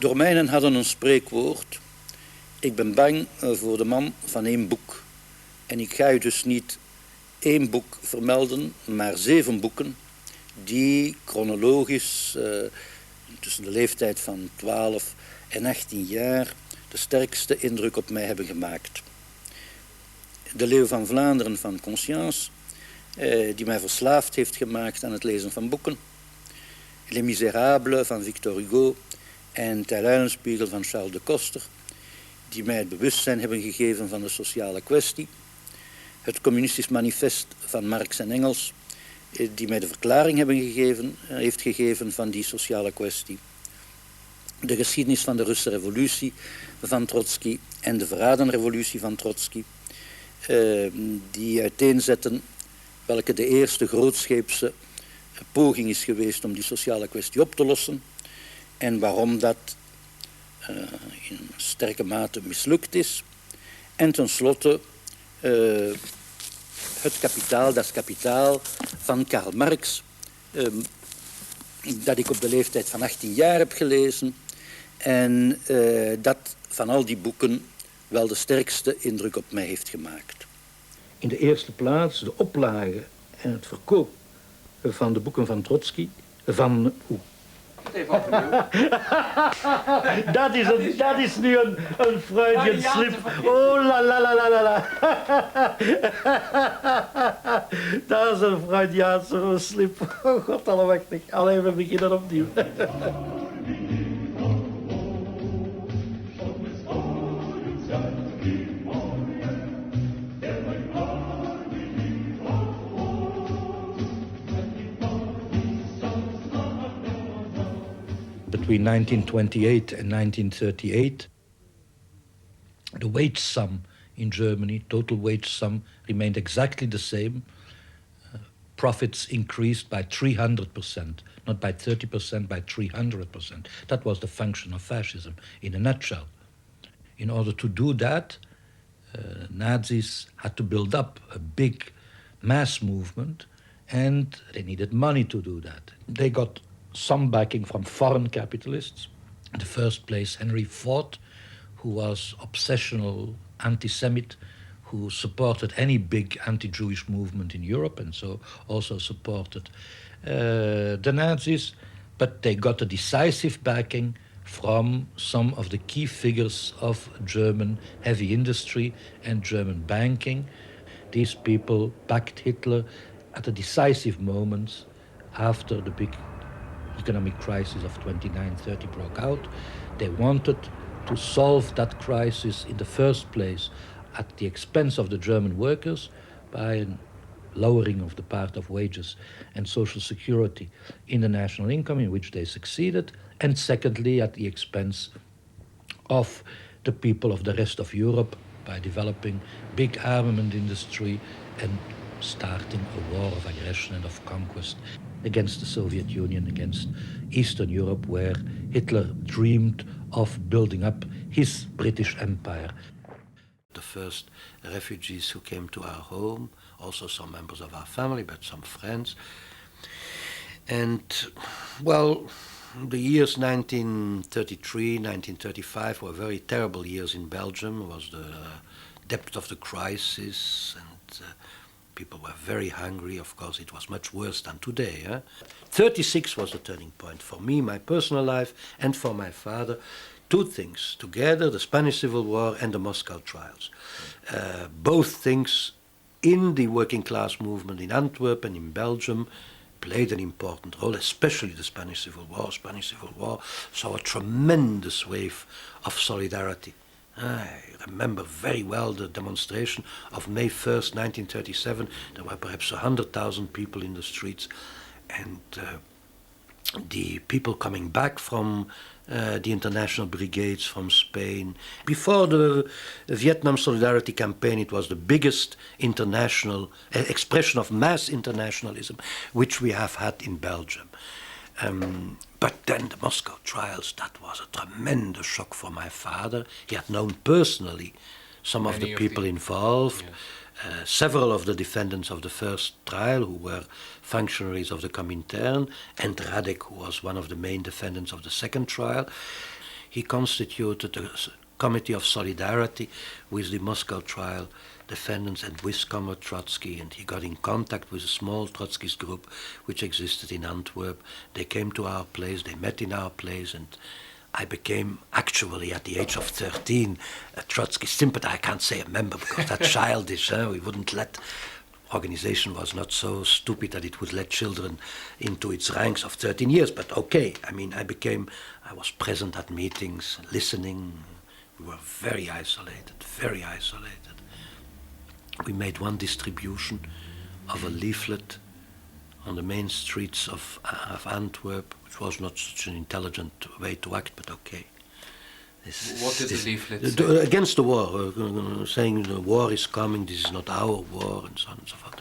De Romeinen hadden een spreekwoord. Ik ben bang voor de man van 1 boek. En ik ga u dus niet 1 boek vermelden, maar 7 boeken die chronologisch tussen de leeftijd van 12 en 18 jaar de sterkste indruk op mij hebben gemaakt. De Leeuw van Vlaanderen van Conscience, die mij verslaafd heeft gemaakt aan het lezen van boeken. Les Misérables van Victor Hugo en Der Eulenspiegel van Charles de Coster, die mij het bewustzijn hebben gegeven van de sociale kwestie. Het Communistisch Manifest van Marx en Engels, die mij de verklaring heeft gegeven van die sociale kwestie. De geschiedenis van de Russische revolutie van Trotsky en de verradenrevolutie van Trotsky, die uiteenzetten welke de eerste grootscheepse poging is geweest om die sociale kwestie op te lossen en waarom dat in sterke mate mislukt is. En tenslotte het kapitaal, das kapitaal van Karl Marx, dat ik op de leeftijd van 18 jaar heb gelezen en dat van al die boeken wel de sterkste indruk op mij heeft gemaakt. In de eerste plaats de oplage en het verkoop van de boeken van Trotsky, van... dat is nu een Freudian slip. Oh la la la la la la. Dat is een Freudiaanse slip. Oh god allemachtig. Allee, we beginnen opnieuw. Between 1928 and 1938, the wage sum in Germany, total wage sum, remained exactly the same. Profits increased by 300%, not by 30%, by 300%. That was the function of fascism in a nutshell. In order to do that, Nazis had to build up a big mass movement, and they needed money to do that. They got some backing from foreign capitalists. In the first place, Henry Ford, who was obsessional anti-Semite, who supported any big anti-Jewish movement in Europe and so also supported the Nazis, but they got a decisive backing from some of the key figures of German heavy industry and German banking. These people backed Hitler at a decisive moment after the big economic crisis of 29-30 broke out. They wanted to solve that crisis in the first place at the expense of the German workers by a lowering of the part of wages and social security in the national income, in which they succeeded, and secondly at the expense of the people of the rest of Europe by developing big armament industry and starting a war of aggression and of conquest against the Soviet Union, against Eastern Europe, where Hitler dreamed of building up his British Empire. The first refugees who came to our home, also some members of our family, but some friends. And, well, the years 1933, 1935 were very terrible years in Belgium. It was the depth of the crisis, and people were very hungry. Of course, it was much worse than today. 36 was the turning point for me, my personal life, and for my father. Two things together, the Spanish Civil War and the Moscow trials. Both things in the working class movement in Antwerp and in Belgium played an important role, especially the Spanish Civil War. Spanish Civil War saw a tremendous wave of solidarity. I remember very well the demonstration of May 1st, 1937. There were perhaps 100,000 people in the streets, and the people coming back from the international brigades from Spain. Before the Vietnam Solidarity Campaign, it was the biggest international expression of mass internationalism which we have had in Belgium. But then the Moscow trials, that was a tremendous shock for my father. He had known personally some of the people involved. Yes. Several of the defendants of the first trial who were functionaries of the Comintern, and Radek, who was one of the main defendants of the second trial. he constituted a committee of solidarity with the Moscow trial defendants and with Comrade Trotsky, and he got in contact with a small Trotskyist group which existed in Antwerp. They came to our place, they met in our place, and I became actually at the age of 13 a Trotsky sympathizer. I can't say a member because that's childish. We wouldn't let, organization was not so stupid that it would let children into its ranks of 13 years, but okay. I mean, I was present at meetings, listening. We were very isolated, very isolated. We made one distribution of a leaflet on the main streets of Antwerp, which was not such an intelligent way to act, but okay. What did the leaflet say? Against the war, saying the war is coming, this is not our war, and so on and so forth.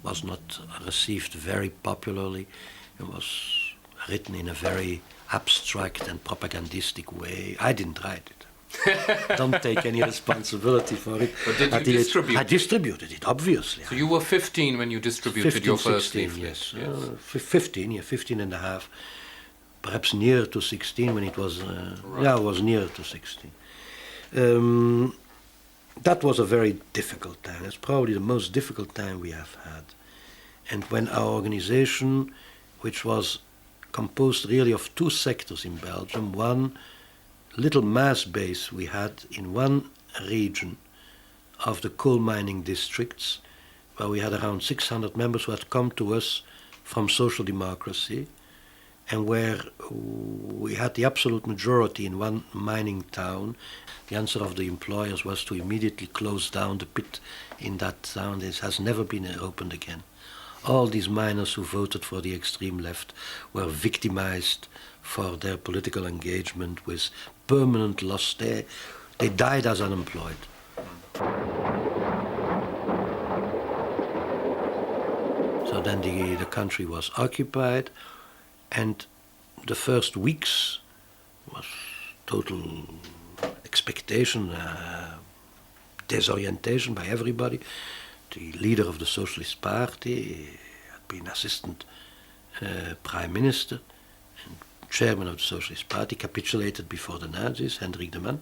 Was not received very popularly. It was written in a very abstract and propagandistic way. I didn't write it. Don't take any responsibility for it. But did you distribute it? I distributed it, obviously. So you were 15 when you distributed 15, your first 16, leaflet? Yes. 15 and a half. Perhaps near to 16 when it was... Right. Yeah, it was near to 16. That was a very difficult time. It's probably the most difficult time we have had. And when our organization, which was composed really of two sectors in Belgium, one little mass base we had in one region of the coal mining districts, where we had around 600 members who had come to us from social democracy, and where we had the absolute majority in one mining town. The answer of the employers was to immediately close down the pit in that town. This has never been opened again. All these miners who voted for the extreme left were victimized for their political engagement with permanent loss. They died as unemployed. So then the country was occupied, and the first weeks was total expectation, disorientation by everybody. The leader of the Socialist Party had been assistant prime minister and chairman of the Socialist Party, capitulated before the Nazis, Hendrik de Man.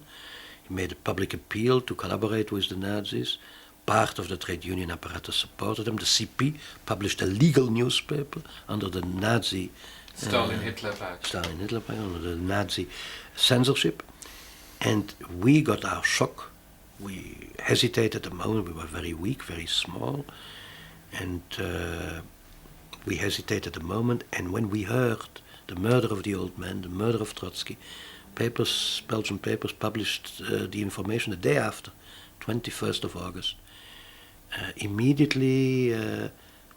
He made a public appeal to collaborate with the Nazis. Part of the trade union apparatus supported him. The CP published a legal newspaper under the Nazi Stalin-Hitler back. Under the Nazi censorship. And we got our shock. We hesitated a moment. We were very weak, very small. And we hesitated a moment. And when we heard the murder of the old man, the murder of Trotsky, Belgian papers published the information the day after, 21st of August. Immediately,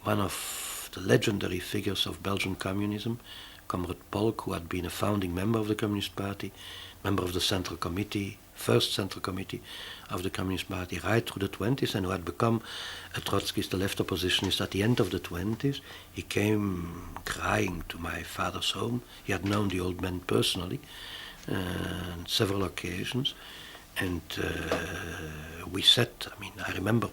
one of the legendary figures of Belgian communism, Comrade Polk, who had been a founding member of the Communist Party, member of the Central Committee, first Central Committee of the Communist Party right through the 20s, and who had become a Trotskyist, a left oppositionist at the end of the 20s, he came crying to my father's home. He had known the old man personally on several occasions, and we said, I remember,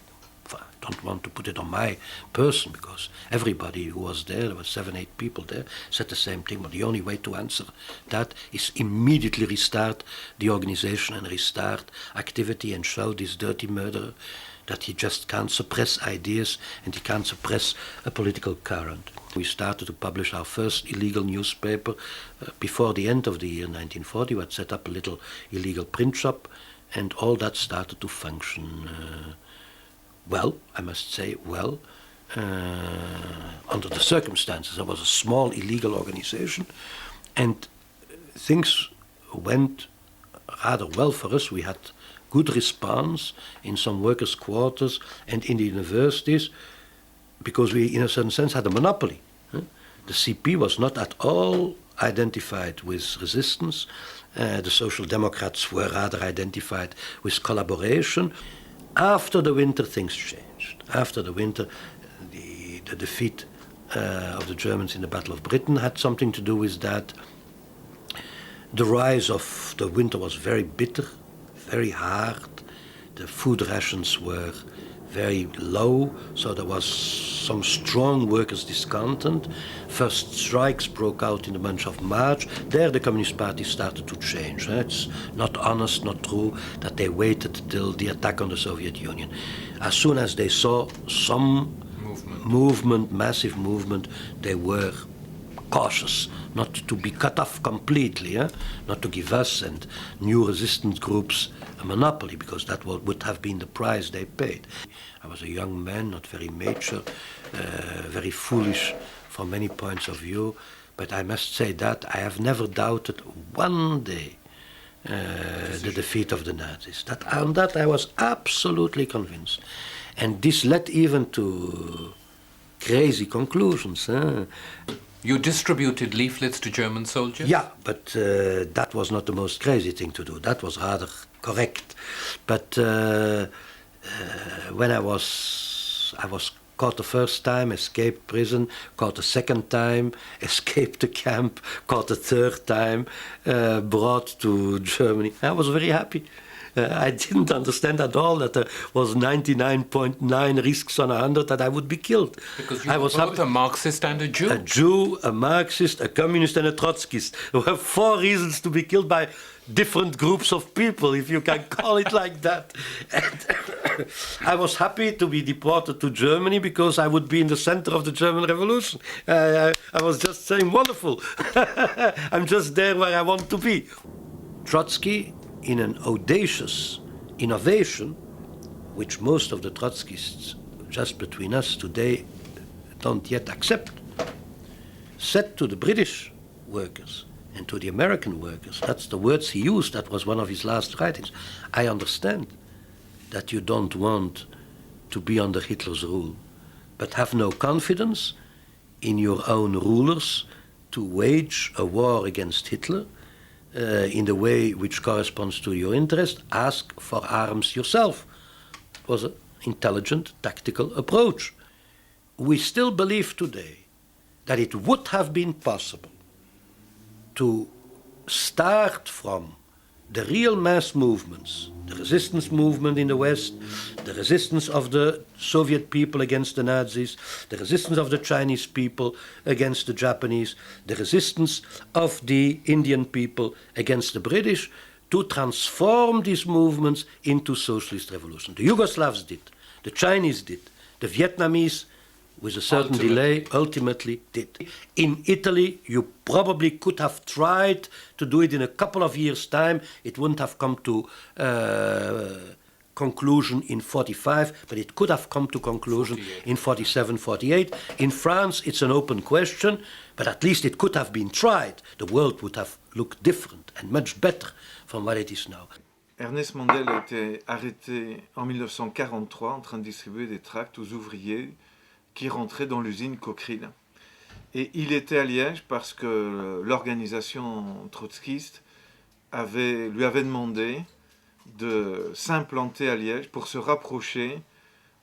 I don't want to put it on my person, because everybody who was there were 7, 8 people there, said the same thing. But the only way to answer that is immediately restart the organization and restart activity and show this dirty murderer that he just can't suppress ideas and he can't suppress a political current. We started to publish our first illegal newspaper before the end of the year 1940. We had set up a little illegal print shop, and all that started to function well, I must say, well, under the circumstances. There was a small illegal organization, and things went rather well for us. We had good response in some workers' quarters and in the universities, because we, in a certain sense, had a monopoly. The CP was not at all identified with resistance. The Social Democrats were rather identified with collaboration. After the winter, things changed. After the winter, the defeat of the Germans in the Battle of Britain had something to do with that. The rise of the winter was very bitter, very hard. The food rations were very low, so there was some strong workers' discontent. First strikes broke out in the month of March. There the Communist Party started to change. It's not honest, not true, that they waited till the attack on the Soviet Union. As soon as they saw some movement, massive movement, they were cautious not to be cut off completely, not to give us and new resistance groups a monopoly, because that would have been the price they paid. I was a young man, not very mature, very foolish from many points of view, but I must say that I have never doubted one day the defeat of the Nazis. On that I was absolutely convinced. And this led even to crazy conclusions. You distributed leaflets to German soldiers? Yeah, but that was not the most crazy thing to do. That was rather correct. But when I was caught the first time, escaped prison, caught the second time, escaped the camp, caught the third time, brought to Germany, I was very happy. I didn't understand at all that there was 99.9 risks on 100 that I would be killed. Because you were both a Marxist and a Jew. A Jew, a Marxist, a communist and a Trotskyist. There were 4 reasons to be killed by different groups of people, if you can call it like that. And I was happy to be deported to Germany because I would be in the center of the German Revolution. I was just saying, wonderful. I'm just there where I want to be. Trotsky, in an audacious innovation, which most of the Trotskyists, just between us today, don't yet accept, said to the British workers and to the American workers, that's the words he used, that was one of his last writings, I understand that you don't want to be under Hitler's rule, but have no confidence in your own rulers to wage a war against Hitler in the way which corresponds to your interest. Ask for arms yourself. It was an intelligent, tactical approach. We still believe today that it would have been possible to start from the real mass movements, the resistance movement in the West, the resistance of the Soviet people against the Nazis, the resistance of the Chinese people against the Japanese, the resistance of the Indian people against the British, to transform these movements into socialist revolution. The Yugoslavs did, the Chinese did, the Vietnamese, with a certain delay, ultimately did. In Italy, you probably could have tried to do it in a couple of years' time. It wouldn't have come to conclusion in 45, but it could have come to conclusion 48. In 47, 48. In France, it's an open question, but at least it could have been tried. The world would have looked different and much better from what it is now. Ernest Mandel a été arrêté en 1943 en train de distribuer des tracts aux ouvriers qui rentrait dans l'usine Cockerill. Et il était à Liège parce que l'organisation trotskiste lui avait demandé de s'implanter à Liège pour se rapprocher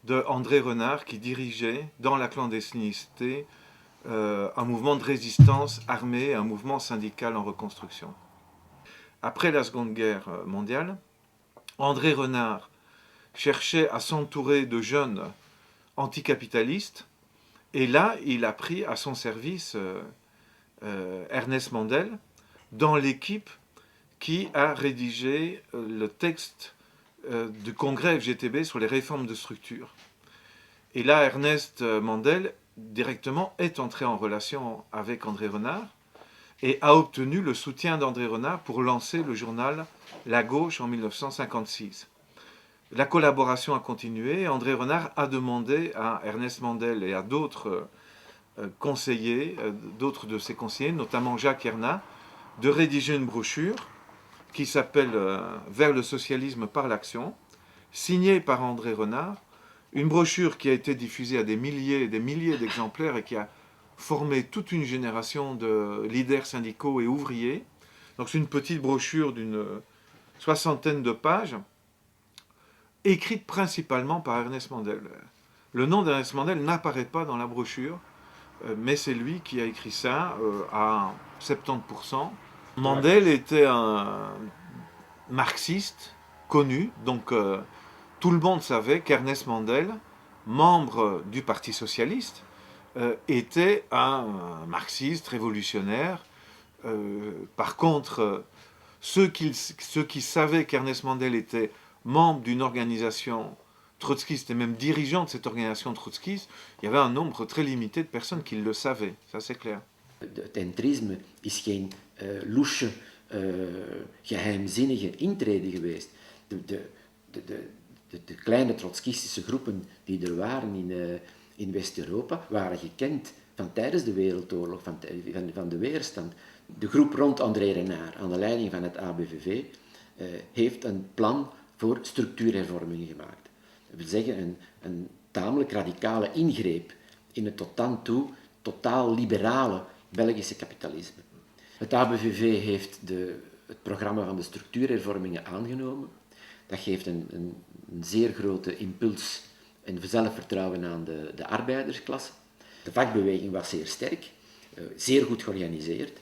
de André Renard qui dirigeait dans la clandestinité un mouvement de résistance armée, un mouvement syndical en reconstruction. Après la Seconde Guerre mondiale, André Renard cherchait à s'entourer de jeunes anticapitalistes, et là, il a pris à son service Ernest Mandel dans l'équipe qui a rédigé le texte du congrès FGTB sur les réformes de structure. Et là, Ernest Mandel, directement, est entré en relation avec André Renard et a obtenu le soutien d'André Renard pour lancer le journal La Gauche en 1956. La collaboration a continué. André Renard a demandé à Ernest Mandel et à d'autres conseillers, d'autres de ses conseillers, notamment Jacques Hernat, de rédiger une brochure qui s'appelle « Vers le socialisme par l'action », signée par André Renard, une brochure qui a été diffusée à des milliers et des milliers d'exemplaires et qui a formé toute une génération de leaders syndicaux et ouvriers. Donc c'est une petite brochure d'une 60aine de pages, écrite principalement par Ernest Mandel. Le nom d'Ernest Mandel n'apparaît pas dans la brochure, mais c'est lui qui a écrit ça à 70%. Mandel était un marxiste connu, donc tout le monde savait qu'Ernest Mandel membre du Parti socialiste, était un marxiste révolutionnaire. Par contre, ceux qui savaient qu'Ernest Mandel était membre d'une organisation trotskiste et même dirigeant de cette organisation trotskiste, il y avait un nombre très limité de personnes qui le savaient, ça c'est clair. Het entrisme is geen loesje, geheimzinnige intrede geweest. De kleine trotskistische groepen die er waren in West-Europa waren gekend van tijdens de Wereldoorlog, van de weerstand. De groep rond André Renard, aan de leiding van het ABVV, heeft een plan voor structuurhervormingen gemaakt. Dat wil zeggen een tamelijk radicale ingreep in het tot dan toe totaal liberale Belgische kapitalisme. Het ABVV heeft het programma van de structuurhervormingen aangenomen. Dat geeft een zeer grote impuls en zelfvertrouwen aan de arbeidersklasse. De vakbeweging was zeer sterk, zeer goed georganiseerd.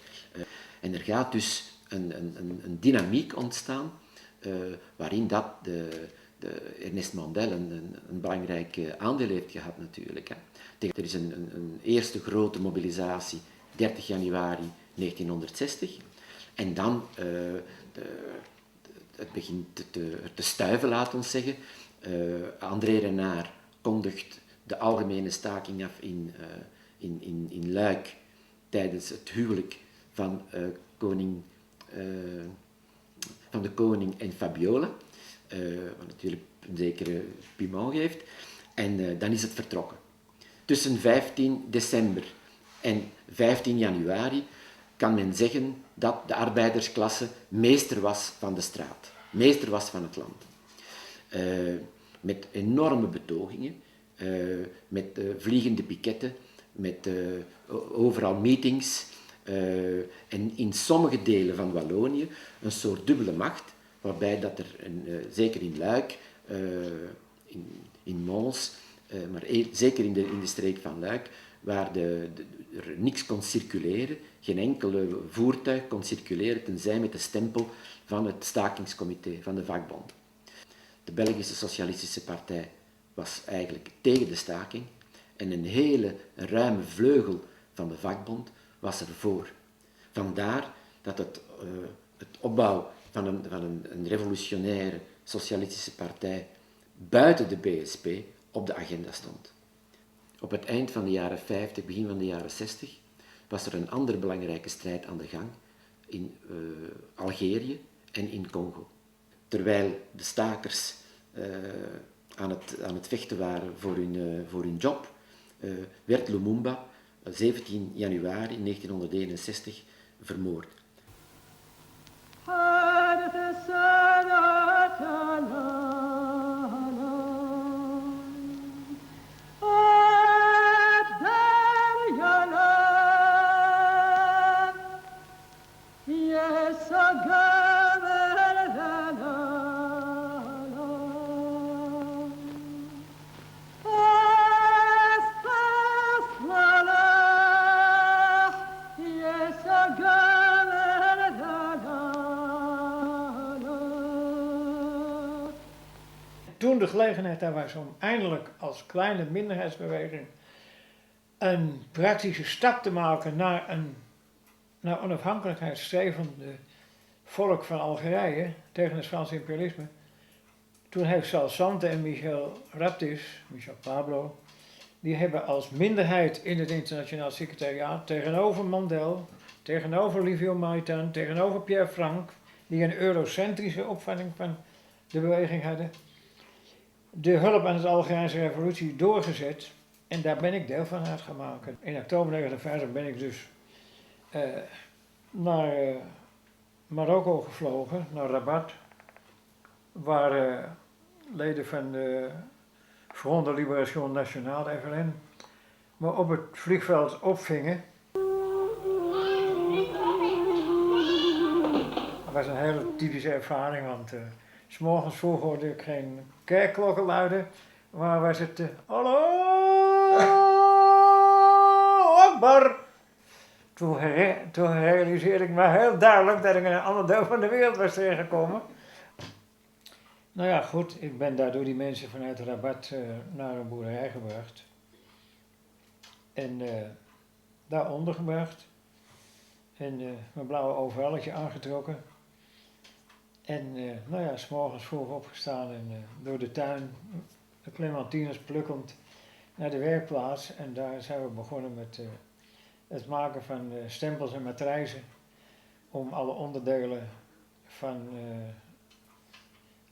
En er gaat dus een dynamiek ontstaan waarin dat Ernest Mandel een belangrijk aandeel heeft gehad natuurlijk. Er is een eerste grote mobilisatie 30 januari 1960 en dan het begint te stuiven, laat ons zeggen. André Renard kondigt de algemene staking af in Luik tijdens het huwelijk van de koning en Fabiola, wat natuurlijk een zekere piment geeft, en dan is het vertrokken. Tussen 15 december en 15 januari kan men zeggen dat de arbeidersklasse meester was van de straat, meester was van het land. Met enorme betogingen, met vliegende piketten, met overal meetings en in sommige delen van Wallonië een soort dubbele macht, waarbij dat er, zeker in Luik, in Mons, maar zeker in de streek van Luik, waar er niks kon circuleren, geen enkel voertuig kon circuleren, tenzij met de stempel van het stakingscomité, van de vakbond. De Belgische Socialistische Partij was eigenlijk tegen de staking en een hele ruime vleugel van de vakbond was ervoor. Vandaar dat het opbouw van een revolutionaire socialistische partij buiten de BSP op de agenda stond. Op het eind van de jaren 50, begin van de jaren 60, was er een andere belangrijke strijd aan de gang in Algerië en in Congo. Terwijl de stakers aan het vechten waren voor hun job, werd Lumumba 17 januari 1961 vermoord. Toen de gelegenheid daar was om eindelijk als kleine minderheidsbeweging een praktische stap te maken naar onafhankelijkheidsstrevende volk van Algerije tegen het Franse imperialisme, toen heeft Salsante en Michel Pablo, die hebben als minderheid in het internationaal secretariaat tegenover Mandel, tegenover Livio Maitan, tegenover Pierre Frank, die een eurocentrische opvatting van de beweging hadden, de hulp aan de Algerijnse revolutie doorgezet en daar ben ik deel van uitgemaakt. In oktober 1959 ben ik dus naar Marokko gevlogen, naar Rabat, waar leden van de Front de Libération Nationale, FLN, me op het vliegveld opvingen. Dat was een hele typische ervaring, want 's morgens vroeg hoorde ik geen kerkklokken luiden, maar was het Allahu Akbar. Toen realiseerde ik me heel duidelijk dat ik in een ander deel van de wereld was terechtgekomen. Nou ja, goed, ik ben daar door die mensen vanuit Rabat naar een boerderij gebracht. En daar ondergebracht. En mijn blauwe overalletje aangetrokken. En nou ja, 's morgens vroeg opgestaan en door de tuin, de clementines plukkend, naar de werkplaats. En daar zijn we begonnen met het maken van stempels en matrijzen. Om alle onderdelen van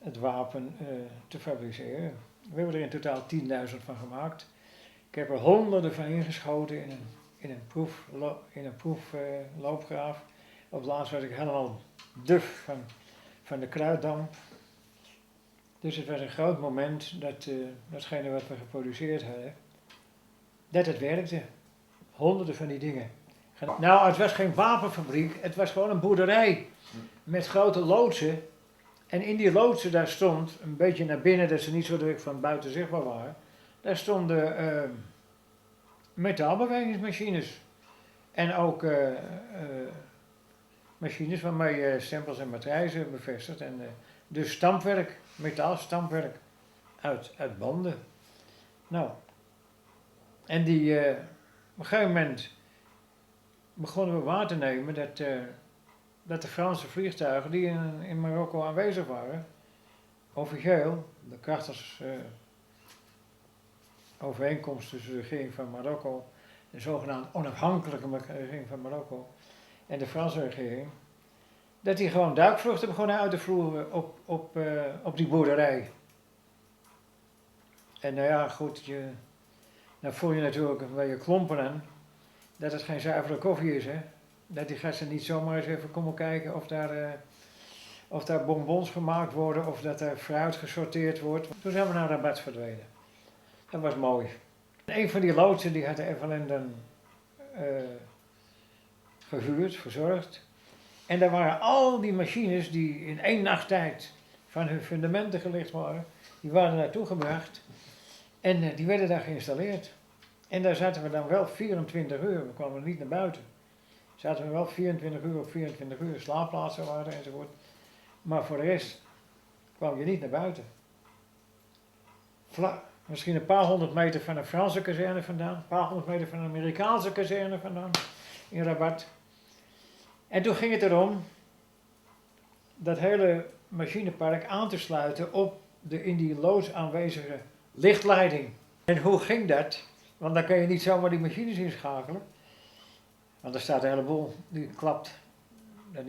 het wapen te fabriceren. We hebben er in totaal 10.000 van gemaakt. Ik heb er honderden van ingeschoten in een proefloopgraaf. Op het laatst was ik helemaal duf van de kruiddamp. Dus het was een groot moment dat datgene wat we geproduceerd hadden, dat het werkte. Honderden van die dingen. Nou, het was geen wapenfabriek, het was gewoon een boerderij met grote loodsen. En in die loodsen daar stond, een beetje naar binnen, dat ze niet zo direct van buiten zichtbaar waren, daar stonden metaalbewerkingsmachines. En ook machines waarmee je stempels en matrijzen bevestigt. En dus stampwerk, metaalstampwerk uit banden. Nou, en op een gegeven moment begonnen we waar te nemen dat de Franse vliegtuigen die in Marokko aanwezig waren, officieel, de krachtigste overeenkomst tussen de regering van Marokko, de zogenaamd onafhankelijke regering van Marokko en de Franse regering, dat die gewoon duikvluchten begonnen uit te voeren op die boerderij. En nou ja, goed, dan voel je natuurlijk een beetje klomperen dat het geen zuivere koffie is, hè. Dat die gasten niet zomaar eens even komen kijken of daar bonbons gemaakt worden of dat er fruit gesorteerd wordt. Toen zijn we naar Rabat verdwenen. Dat was mooi. En een van die loodsen die had de Evelyn dan gehuurd, verzorgd. En daar waren al die machines die in 1 nacht tijd van hun fundamenten gelicht waren, die waren naartoe gebracht en die werden daar geïnstalleerd. En daar zaten we dan wel 24 uur, we kwamen niet naar buiten. Zaten we wel 24 uur op 24 uur, slaapplaatsen waren enzovoort. Maar voor de rest kwam je niet naar buiten. Misschien een paar honderd meter van een Franse kazerne vandaan, een paar honderd meter van een Amerikaanse kazerne vandaan, in Rabat. En toen ging het erom dat hele machinepark aan te sluiten op de in die loods aanwezige lichtleiding. En hoe ging dat? Want dan kan je niet zomaar die machines inschakelen. Want er staat een heleboel die klapt. Dan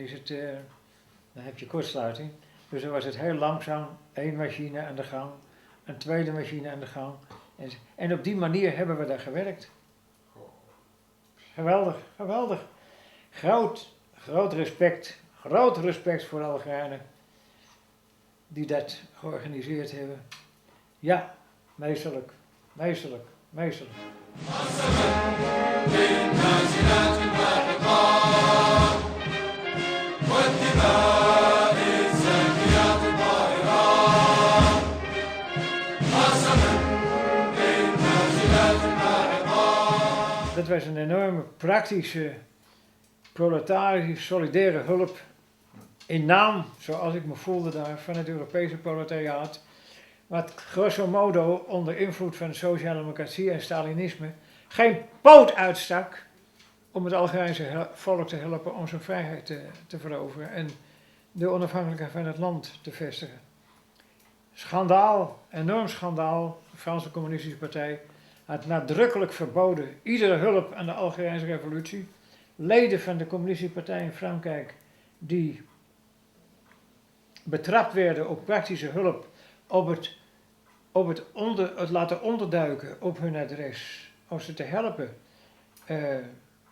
heb je kortsluiting. Dus dan was het heel langzaam, 1 machine aan de gang, een tweede machine aan de gang. En op die manier hebben we daar gewerkt. Geweldig, geweldig. Groot respect voor alle Algerijnen die dat georganiseerd hebben. Ja, meesterlijk. Dat was een enorme praktische, proletarische, solidaire hulp in naam, zoals ik me voelde daar, van het Europese proletariaat, wat grosso modo onder invloed van de sociaaldemocratie en Stalinisme geen poot uitstak om het Algerijnse volk te helpen om zijn vrijheid te veroveren en de onafhankelijkheid van het land te vestigen. Schandaal, enorm schandaal. De Franse Communistische Partij had nadrukkelijk verboden iedere hulp aan de Algerijnse revolutie. Leden van de Communistische Partij in Frankrijk die betrapt werden op praktische hulp, op het laten onderduiken op hun adres, om ze te helpen,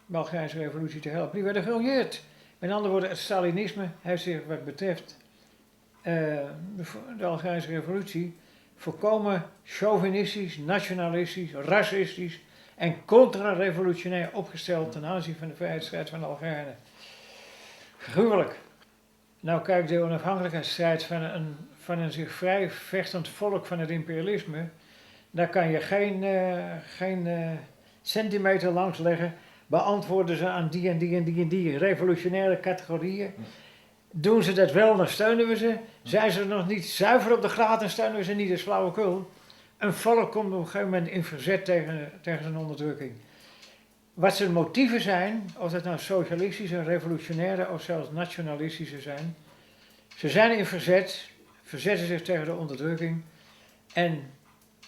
de Algerijnse revolutie te helpen, die werden gehuilleerd. Met andere woorden, het Stalinisme heeft zich wat betreft de Algerijnse revolutie volkomen chauvinistisch, nationalistisch, racistisch en contra-revolutionair opgesteld ten aanzien van de vrijheidsstrijd van de Algerijnen. Gruwelijk. Nou kijk, de onafhankelijkheidsstrijd van een zich vrij vechtend volk van het imperialisme, daar kan je geen centimeter langs leggen, beantwoorden ze aan die en die en die en die revolutionaire categorieën. Doen ze dat wel, dan steunen we ze. Zijn ze nog niet zuiver op de graad, dan steunen we ze niet als flauwekul. Een volk komt op een gegeven moment in verzet tegen zijn onderdrukking. Wat zijn motieven zijn, of het nou socialistische, revolutionaire of zelfs nationalistische zijn. Ze zijn in verzet, verzetten zich tegen de onderdrukking en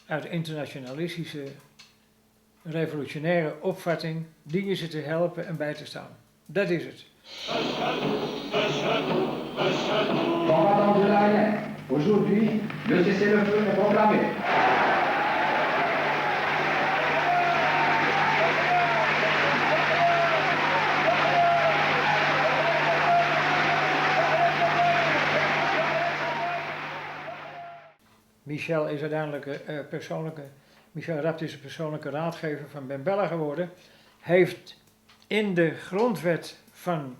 uit internationalistische, revolutionaire opvatting dienen ze te helpen en bij te staan. Dat is het. Aujourd'hui, le cessez-le-feu est proclamé. Michel is uiteindelijk Michel Rapt is de persoonlijke raadgever van Mandel geworden. Heeft in de grondwet van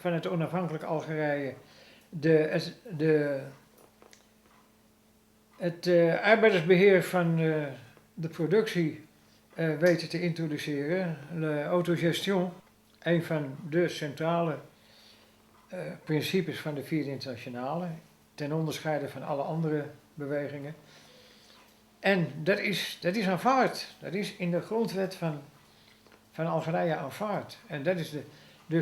het onafhankelijk Algerije het arbeidersbeheer van de productie weten te introduceren. De autogestion, een van de centrale principes van de IVe Internationale, ten onderscheide van alle andere bewegingen. En dat is aanvaard. Dat is in de grondwet van Algerije aanvaard. En dat is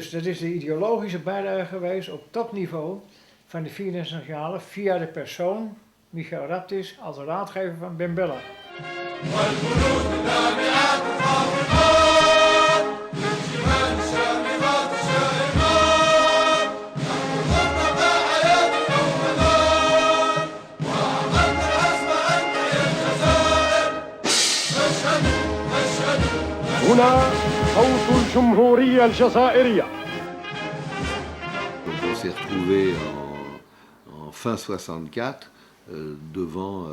de ideologische bijdrage geweest op topniveau van de IVe Internationale via de persoon Michel Rapt als raadgever van Mandel. هنا صوت الجمهورية الجزائرية. On s'est retrouvé en fin 64 devant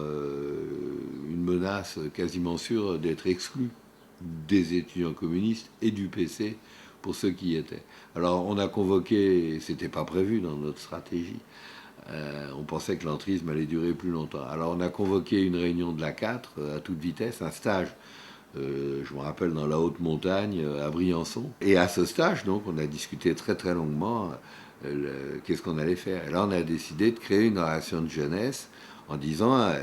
une menace quasiment sûre d'être exclu des étudiants communistes et du PC pour ceux qui y étaient. Alors on a convoqué, c'était pas prévu dans notre stratégie, on pensait que l'entrisme allait durer plus longtemps. Alors on a convoqué une réunion de la 4 à toute vitesse, un stage. Je me rappelle dans la haute montagne à Briançon. Et à ce stage, donc, on a discuté très très longuement qu'est-ce qu'on allait faire. Et là, on a décidé de créer une relation de jeunesse en disant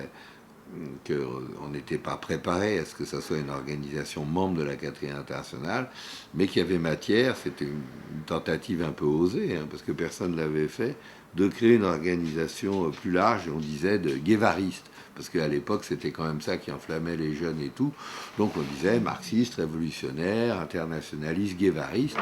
qu'on n'était pas préparé à ce que ça soit une organisation membre de la 4e internationale, mais qu'il y avait matière, c'était une tentative un peu osée, hein, parce que personne ne l'avait fait, de créer une organisation plus large, et on disait de guévariste. Parce qu'à l'époque, c'était quand même ça qui enflammait les jeunes et tout. Donc on disait marxiste, révolutionnaire, internationaliste, guévariste.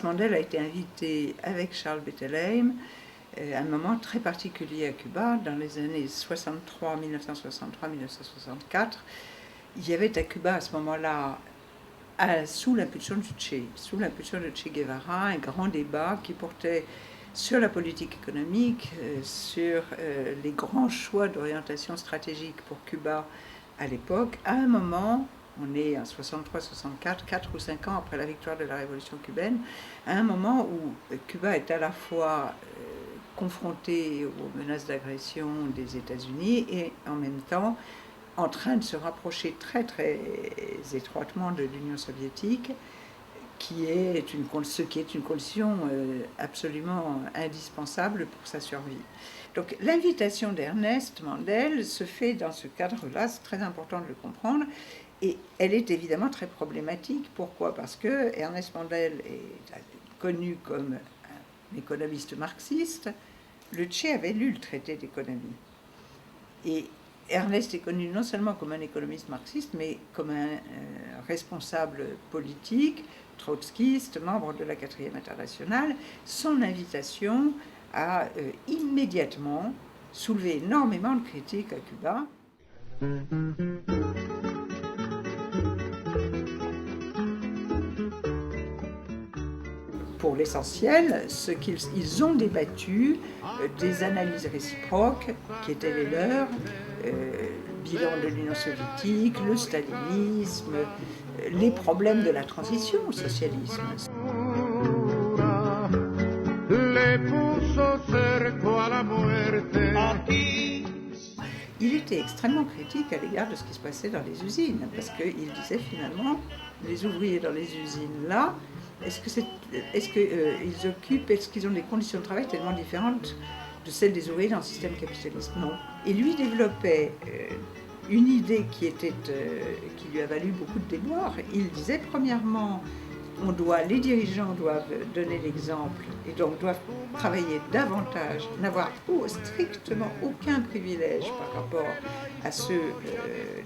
Mandel a été invité avec Charles Bettelheim à un moment très particulier à Cuba, dans les années 1963-1964. Il y avait à Cuba à ce moment-là, sous l'impulsion de Che Guevara, un grand débat qui portait sur la politique économique, sur les grands choix d'orientation stratégique pour Cuba à l'époque. À un moment, on est en 63-64, 4 ou 5 ans après la victoire de la révolution cubaine, à un moment où Cuba est à la fois confronté aux menaces d'agression des États-Unis et en même temps en train de se rapprocher très très étroitement de l'Union soviétique, ce qui est une condition absolument indispensable pour sa survie. Donc l'invitation d'Ernest Mandel se fait dans ce cadre-là, c'est très important de le comprendre. Et elle est évidemment très problématique. Pourquoi? Parce que Ernest Mandel est connu comme un économiste marxiste. Le Che avait lu le traité d'économie. Et Ernest est connu non seulement comme un économiste marxiste, mais comme un responsable politique, trotskiste, membre de la 4e internationale. Son invitation a immédiatement soulevé énormément de critiques à Cuba. Pour l'essentiel, ce qu'ils ont débattu, des analyses réciproques qui étaient les leurs, bilan de l'Union soviétique, le stalinisme, les problèmes de la transition au socialisme. Il était extrêmement critique à l'égard de ce qui se passait dans les usines, parce qu'il disait finalement, les ouvriers dans les usines là, est-ce qu'ils ont des conditions de travail tellement différentes de celles des ouvriers dans le système capitaliste? Non. Et lui développait une idée qui lui a valu beaucoup de déboires. Il disait premièrement, les dirigeants doivent donner l'exemple et donc doivent travailler davantage, n'avoir strictement aucun privilège par rapport à ceux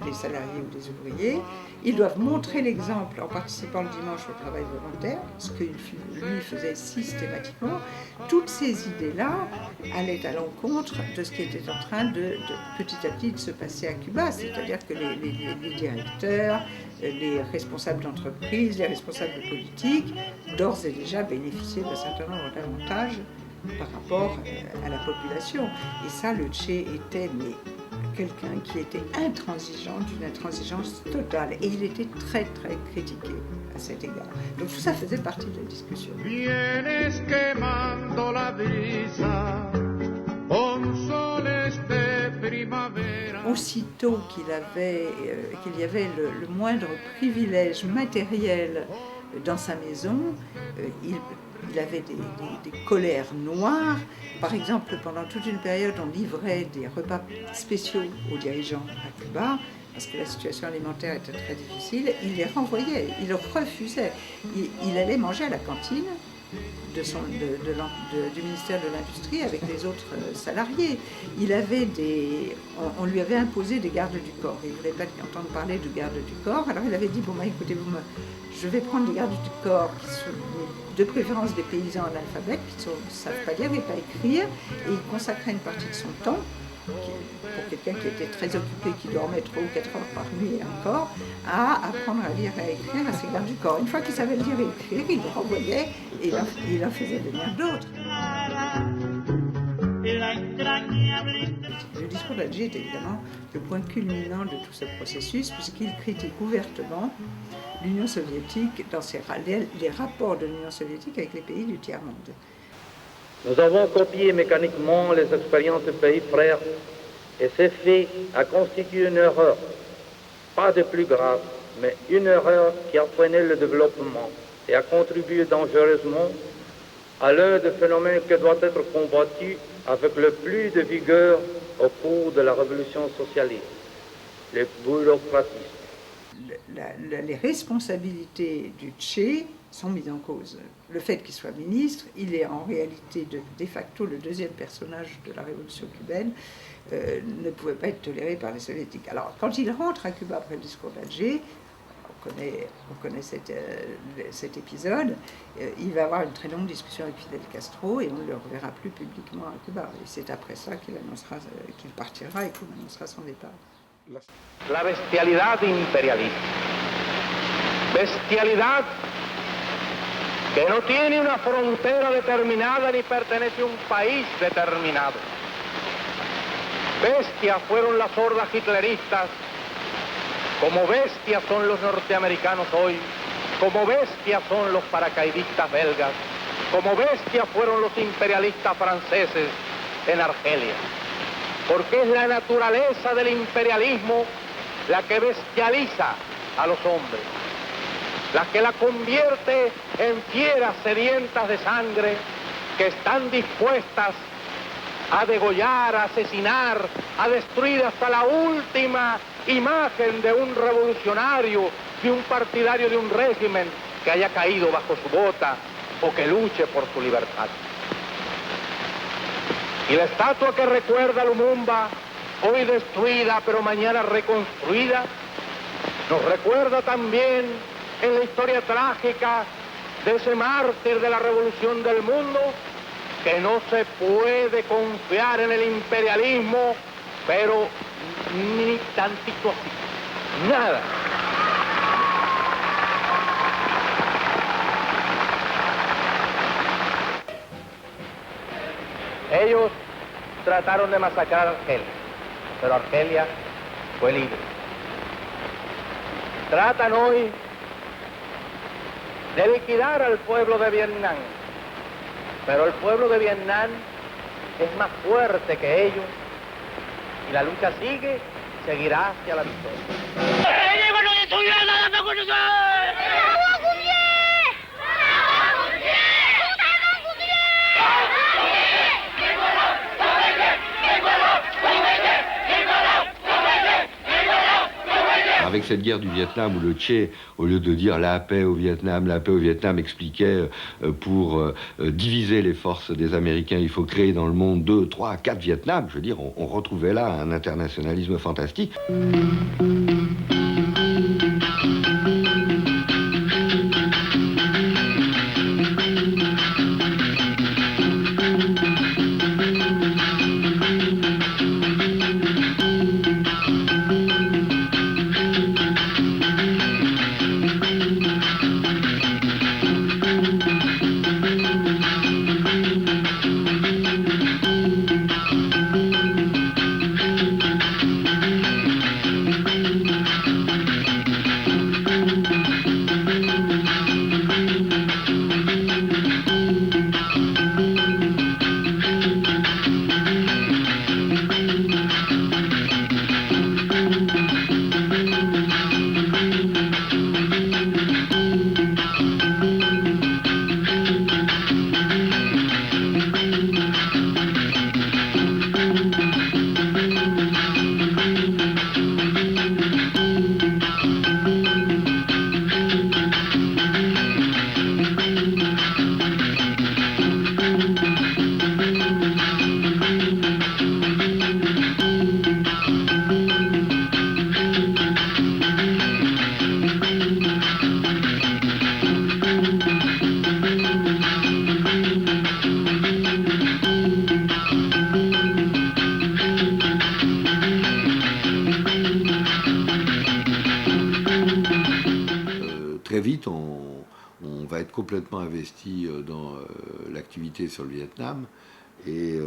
des salariés ou des ouvriers. Ils doivent montrer l'exemple en participant le dimanche au travail volontaire, ce que lui faisait systématiquement. Toutes ces idées-là allaient à l'encontre de ce qui était en train de petit à petit de se passer à Cuba, c'est-à-dire que les directeurs, les responsables d'entreprise, les responsables de politique, d'ores et déjà bénéficiaient d'un certain nombre d'avantages par rapport à la population. Et ça, le Che était quelqu'un qui était intransigeant, d'une intransigeance totale. Et il était très, très critiqué à cet égard. Donc tout ça faisait partie de la discussion. Aussitôt qu'il y avait le moindre privilège matériel dans sa maison, il avait des colères noires. Par exemple, pendant toute une période, on livrait des repas spéciaux aux dirigeants à Cuba, parce que la situation alimentaire était très difficile. Il les renvoyait, il les refusait. Il allait manger à la cantine du ministère de l'Industrie avec les autres salariés. On lui avait imposé des gardes du corps. Il ne voulait pas entendre parler de gardes du corps. Alors il avait dit, écoutez, je vais prendre des gardes du corps qui sont de préférence des paysans analphabètes, qui ne savent pas lire et pas écrire, et il consacrait une partie de son temps, pour quelqu'un qui était très occupé, qui dormait 3 ou 4 heures par nuit et encore, à apprendre à lire et à écrire à ses gardes du corps. Une fois qu'il savait lire et écrire, il les renvoyait et il en faisait venir d'autres. Le discours d'Alger est évidemment le point culminant de tout ce processus, puisqu'il critique ouvertement l'Union soviétique dans les rapports de l'Union soviétique avec les pays du tiers-monde. Nous avons copié mécaniquement les expériences des pays frères et ce fait a constitué une erreur, pas de plus grave, mais une erreur qui a freiné le développement et a contribué dangereusement à l'un des phénomènes qui doit être combattu avec le plus de vigueur au cours de la révolution socialiste, le bureaucratisme. Les responsabilités du Che sont mises en cause. Le fait qu'il soit ministre, il est en réalité de facto le deuxième personnage de la révolution cubaine, ne pouvait pas être toléré par les soviétiques. Alors, quand il rentre à Cuba après le discours d'Alger, on connaît cet épisode, il va avoir une très longue discussion avec Fidel Castro et on ne le reverra plus publiquement à Cuba. Et c'est après ça qu'il partira et qu'on annoncera son départ. La bestialidad imperialista. Bestialidad que no tiene una frontera determinada ni pertenece a un país determinado. Bestias fueron las hordas hitleristas, como bestias son los norteamericanos hoy, como bestias son los paracaidistas belgas, como bestias fueron los imperialistas franceses en Argelia. Porque es la naturaleza del imperialismo la que bestializa a los hombres, la que la convierte en fieras sedientas de sangre que están dispuestas a degollar, a asesinar, a destruir hasta la última imagen de un revolucionario, de un partidario de un régimen que haya caído bajo su bota o que luche por su libertad. Y la estatua que recuerda a Lumumba, hoy destruida pero mañana reconstruida, nos recuerda también en la historia trágica de ese mártir de la revolución del mundo, que no se puede confiar en el imperialismo, pero ni tantito así, nada. Ellos trataron de masacrar a Argelia, pero Argelia fue libre. Tratan hoy de liquidar al pueblo de Vietnam, pero el pueblo de Vietnam es más fuerte que ellos y la lucha sigue y seguirá hacia la victoria. Avec cette guerre du Vietnam où le Che, au lieu de dire la paix au Vietnam, expliquait pour diviser les forces des Américains, il faut créer dans le monde 2, 3, 4 Vietnam. Je veux dire, on retrouvait là un internationalisme fantastique. Très vite, on va être complètement investi dans l'activité sur le Vietnam. Et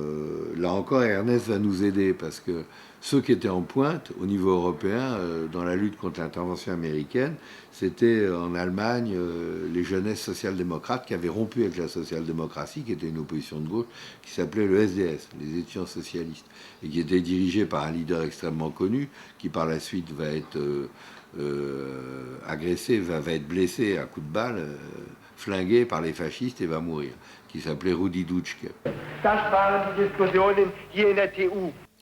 là encore, Ernest va nous aider parce que ceux qui étaient en pointe au niveau européen dans la lutte contre l'intervention américaine, c'était en Allemagne les jeunesses social-démocrates qui avaient rompu avec la social-démocratie, qui était une opposition de gauche, qui s'appelait le SDS, les étudiants socialistes, et qui était dirigé par un leader extrêmement connu, qui par la suite va être agressé, va être blessé à coups de balle, flingué par les fascistes et va mourir, qui s'appelait Rudi Dutschke.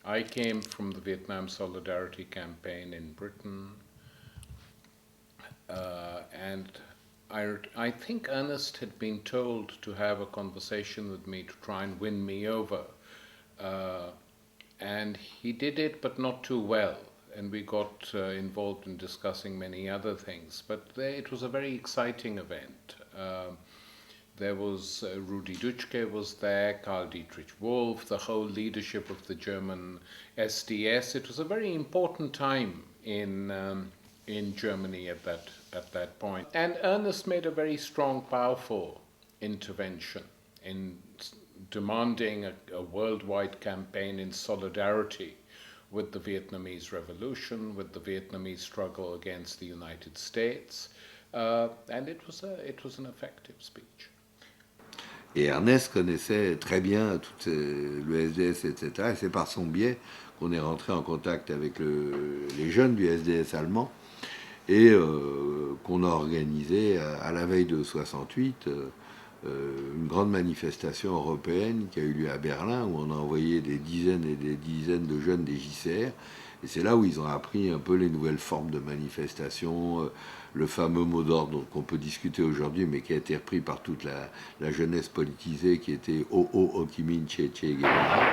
I came from the Vietnam Solidarity Campaign in Britain, and I think Ernest had been told to have a conversation with me to try and win me over, and he did it, but not too well. And we got involved in discussing many other things. But it was a very exciting event. There was Rudi Dutschke was there, Karl Dietrich Wolff, the whole leadership of the German SDS. It was a very important time in Germany at that point. And Ernest made a very strong, powerful intervention in demanding a worldwide campaign in solidarity with the Vietnamese Revolution, with the Vietnamese struggle against the United States, and it was an effective speech. Et Ernest connaissait très bien le SDS, etc. Et c'est par son biais qu'on est rentré en contact avec les jeunes du SDS allemand et qu'on a organisé à la veille de 68 une grande manifestation européenne qui a eu lieu à Berlin où on a envoyé des dizaines et des dizaines de jeunes des JCR. Et c'est là où ils ont appris un peu les nouvelles formes de manifestation, le fameux mot d'ordre qu'on peut discuter aujourd'hui, mais qui a été repris par toute la jeunesse politisée, qui était « Oh, oh, Ho Chi Minh, Che, Che, Guevara ».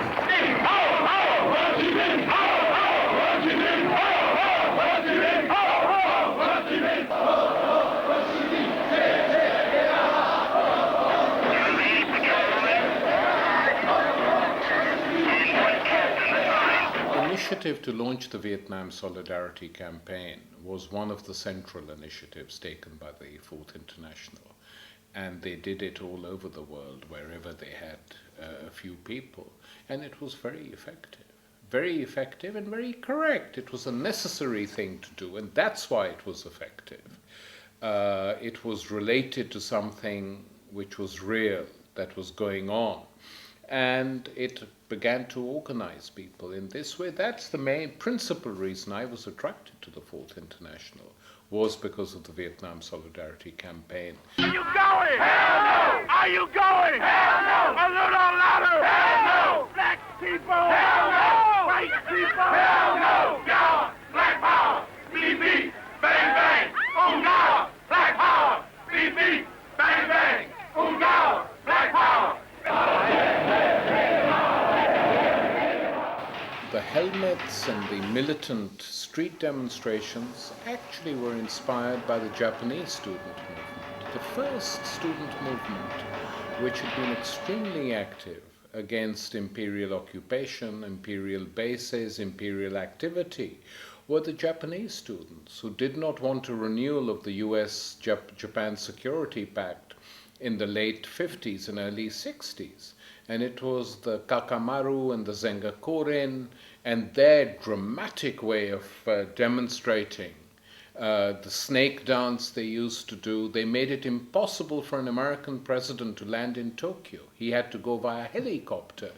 initiative to launch the Vietnam Solidarity Campaign was one of the central initiatives taken by the Fourth International. And they did it all over the world, wherever they had a few people. And it was very effective and very correct. It was a necessary thing to do, and that's why it was effective. It was related to something which was real, that was going on. And it began to organize people in this way. That's the main principal reason I was attracted to the Fourth International, was because of the Vietnam Solidarity Campaign. Are you going? Hell no! Are you going? Hell no! A little louder! Hell no! Black people! Hell no! White people! Hell no! Down! Black power! Beep beep! Bang bang! On guard! Black power! Beep beep! Bang bang! On guard! Black power! The helmets and the militant street demonstrations actually were inspired by the Japanese student movement, the first student movement which had been extremely active against imperial occupation, imperial bases, imperial activity, were the Japanese students who did not want a renewal of the US-Japan Security Pact in the late 50s and early 60s. And it was the Kakamaru and the Zengakuren and their dramatic way of demonstrating the snake dance they used to do. They made it impossible for an American president to land in Tokyo. He had to go via helicopter.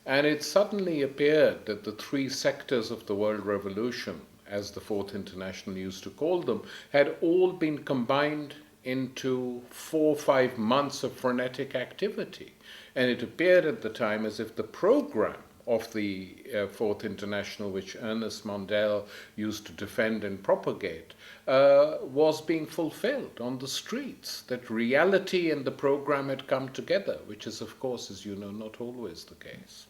And it suddenly appeared that the three sectors of the world revolution, as the Fourth International used to call them, had all been combined into 4 or 5 months of frenetic activity. And it appeared at the time as if the program of the Fourth International, which Ernest Mandel used to defend and propagate, was being fulfilled on the streets, that reality and the program had come together, which is, of course, as you know, not always the case.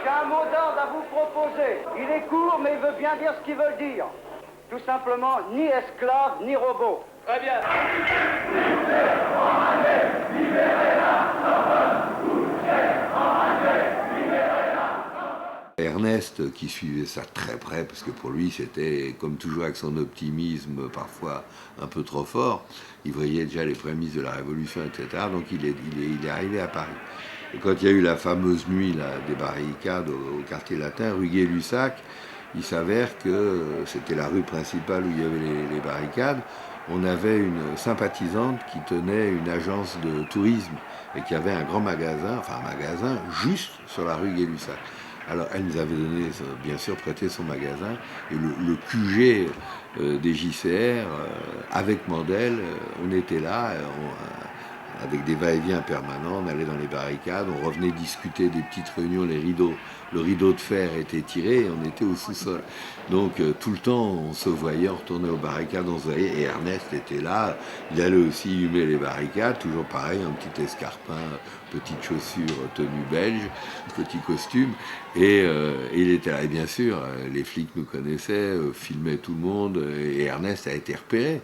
J'ai un mot d'ordre à vous proposer. Il est court, mais il veut bien dire ce qu'il veut dire. Tout simplement, ni esclave, ni robot. Très bien. Ernest, qui suivait ça très près, parce que pour lui c'était, comme toujours avec son optimisme parfois un peu trop fort, il voyait déjà les prémices de la Révolution, etc. Donc il est arrivé à Paris. Et quand il y a eu la fameuse nuit là, des barricades au quartier latin, rue Gay-Lussac, il s'avère que c'était la rue principale où il y avait les barricades. On avait une sympathisante qui tenait une agence de tourisme et qui avait un grand magasin, enfin un magasin juste sur la rue Gay-Lussac. Alors elle nous avait donné, bien sûr, prêté son magasin, et le QG des JCR, avec Mandel, on était là, avec des va-et-vient permanents, on allait dans les barricades, on revenait discuter des petites réunions, le rideau de fer était tiré et on était au sous-sol. Donc tout le temps on se voyait, on retournait aux barricades, on se voyait, et Ernest était là, il allait aussi humer les barricades, toujours pareil, un petit escarpin, petite chaussure, tenue belge, petit costume, et il était là. Et bien sûr, les flics nous connaissaient, filmaient tout le monde, et Ernest a été repéré.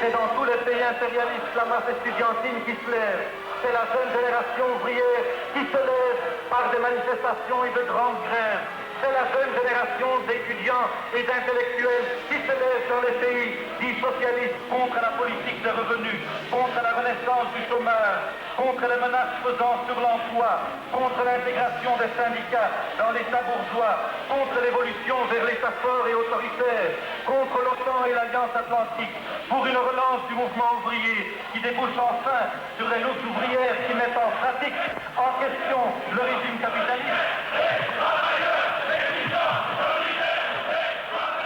Et dans tous les pays impérialistes, la masse estudiantine qui se lève. C'est la jeune génération ouvrière qui se lève par des manifestations et de grandes grèves. C'est la jeune génération d'étudiants et d'intellectuels qui se lèvent dans les pays dits socialistes contre la politique des revenus, contre la renaissance du chômage, contre les menaces pesant sur l'emploi, contre l'intégration des syndicats dans l'État bourgeois, contre l'évolution vers l'État fort et autoritaire, contre l'OTAN et l'Alliance Atlantique, pour une relance du mouvement ouvrier qui débouche enfin sur les luttes ouvrières qui mettent en pratique, en question, le régime capitaliste.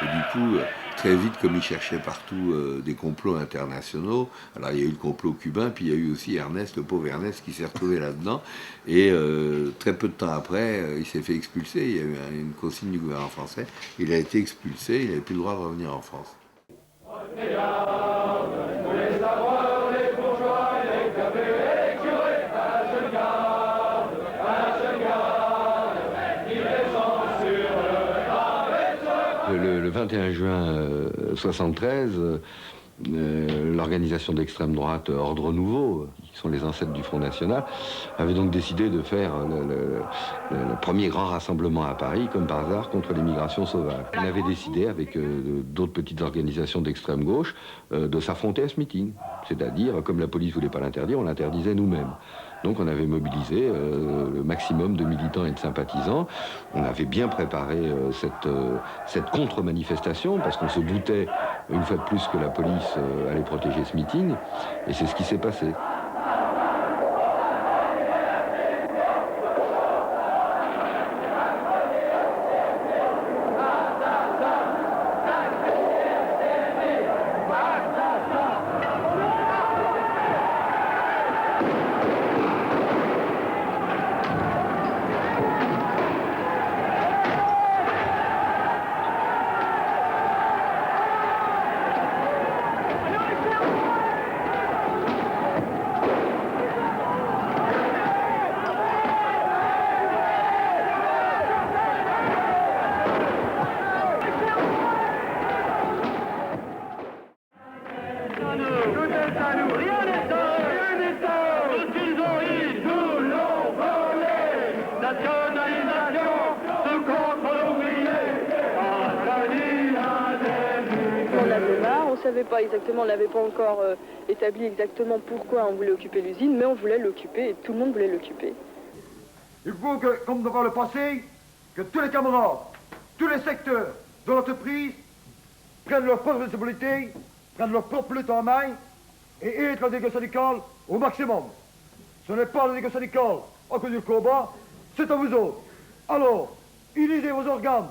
Et du coup, très vite, comme ils cherchaient partout des complots internationaux, alors il y a eu le complot cubain, puis il y a eu aussi Ernest, le pauvre Ernest, qui s'est retrouvé là-dedans. Et très peu de temps après, il s'est fait expulser. Il y a eu une consigne du gouvernement français. Il a été expulsé, il n'avait plus le droit de revenir en France. Le 21 juin 1973, l'organisation d'extrême droite Ordre Nouveau, qui sont les ancêtres du Front National, avait donc décidé de faire le premier grand rassemblement à Paris, comme par hasard, contre l'immigration sauvage. On avait décidé, avec d'autres petites organisations d'extrême gauche, de s'affronter à ce meeting. C'est-à-dire, comme la police ne voulait pas l'interdire, on l'interdisait nous-mêmes. Donc on avait mobilisé le maximum de militants et de sympathisants. On avait bien préparé cette contre-manifestation, parce qu'on se doutait, une fois de plus, que la police allait protéger ce meeting. Et c'est ce qui s'est passé. On n'avait pas encore établi exactement pourquoi on voulait occuper l'usine, mais on voulait l'occuper et tout le monde voulait l'occuper. Il faut que, comme dans le passé, que tous les camarades, tous les secteurs de l'entreprise prennent leur propre responsabilité, prennent leur propre lutte en main et aident la négociation syndicale au maximum. Ce n'est pas la négociation syndicale à cause du combat, c'est à vous autres. Alors, utilisez vos organes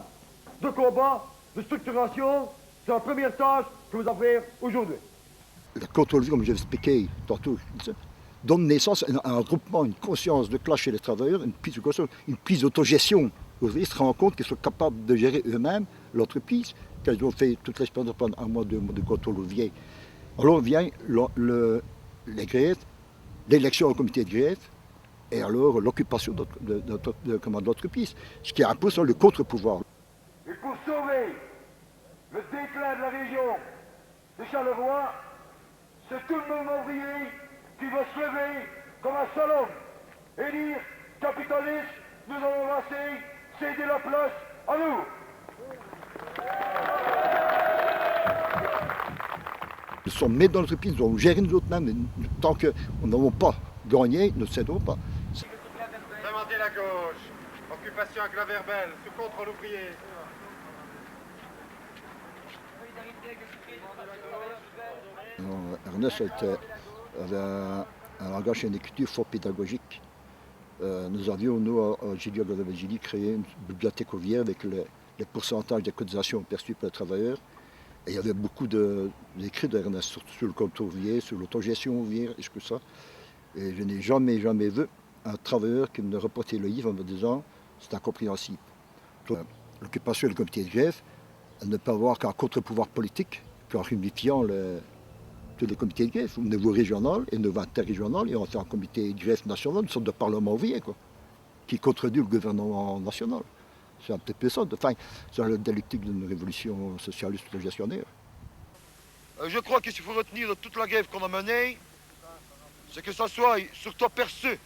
de combat, de structuration, c'est la première tâche que vous avez aujourd'hui. Le contrôle, comme j'ai expliqué tantôt, donne naissance à un regroupement, une conscience de clash chez les travailleurs, une prise d'autogestion. Ils se rendent compte qu'ils sont capables de gérer eux-mêmes l'entreprise, qu'ils ont fait toute l'expérience pendant un mois, 2 mois de contrôle ouvrier. Alors vient les grèves, l'élection au comité de grève, et alors l'occupation de l'entreprise, ce qui impose le contre-pouvoir. Et pour sauver le déclin de la région de Charleroi, c'est tout le mouvement ouvrier qui va se lever comme un seul homme et dire « Capitalistes, nous allons avancer, céder la place à nous ». Nous sommes maîtres dans l'entreprise, nous allons gérer nous autres-mêmes. Tant que nous n'avons pas gagné, nous ne céderons pas. Demandez la gauche, occupation avec la verbelle, sous contrôle ouvrier. Ernest avait un langage exécutif fort pédagogique. Nous avions, nous, à Gilly, créé une bibliothèque ouvrière avec les pourcentages des cotisations perçues par les travailleurs. Et il y avait beaucoup d'écrits d'Ernest, surtout sur le compte ouvrier, sur l'autogestion ouvrière, et tout ça. Et je n'ai jamais vu un travailleur qui me reportait le livre en me disant c'est incompréhensible. L'occupation du comité de grève, elle ne peut avoir qu'un contre-pouvoir politique, qu'en unifiant tous les comités de grève, au niveau régional et au niveau interrégional, et on fait un comité de grève national, une sorte de parlement ouvrier, quoi, qui contredit le gouvernement national. C'est un petit peu ça. Enfin, c'est la dialectique d'une révolution socialiste gestionnaire. Je crois que ce qu'il faut retenir de toute la grève qu'on a menée, c'est que ça soit surtout perçu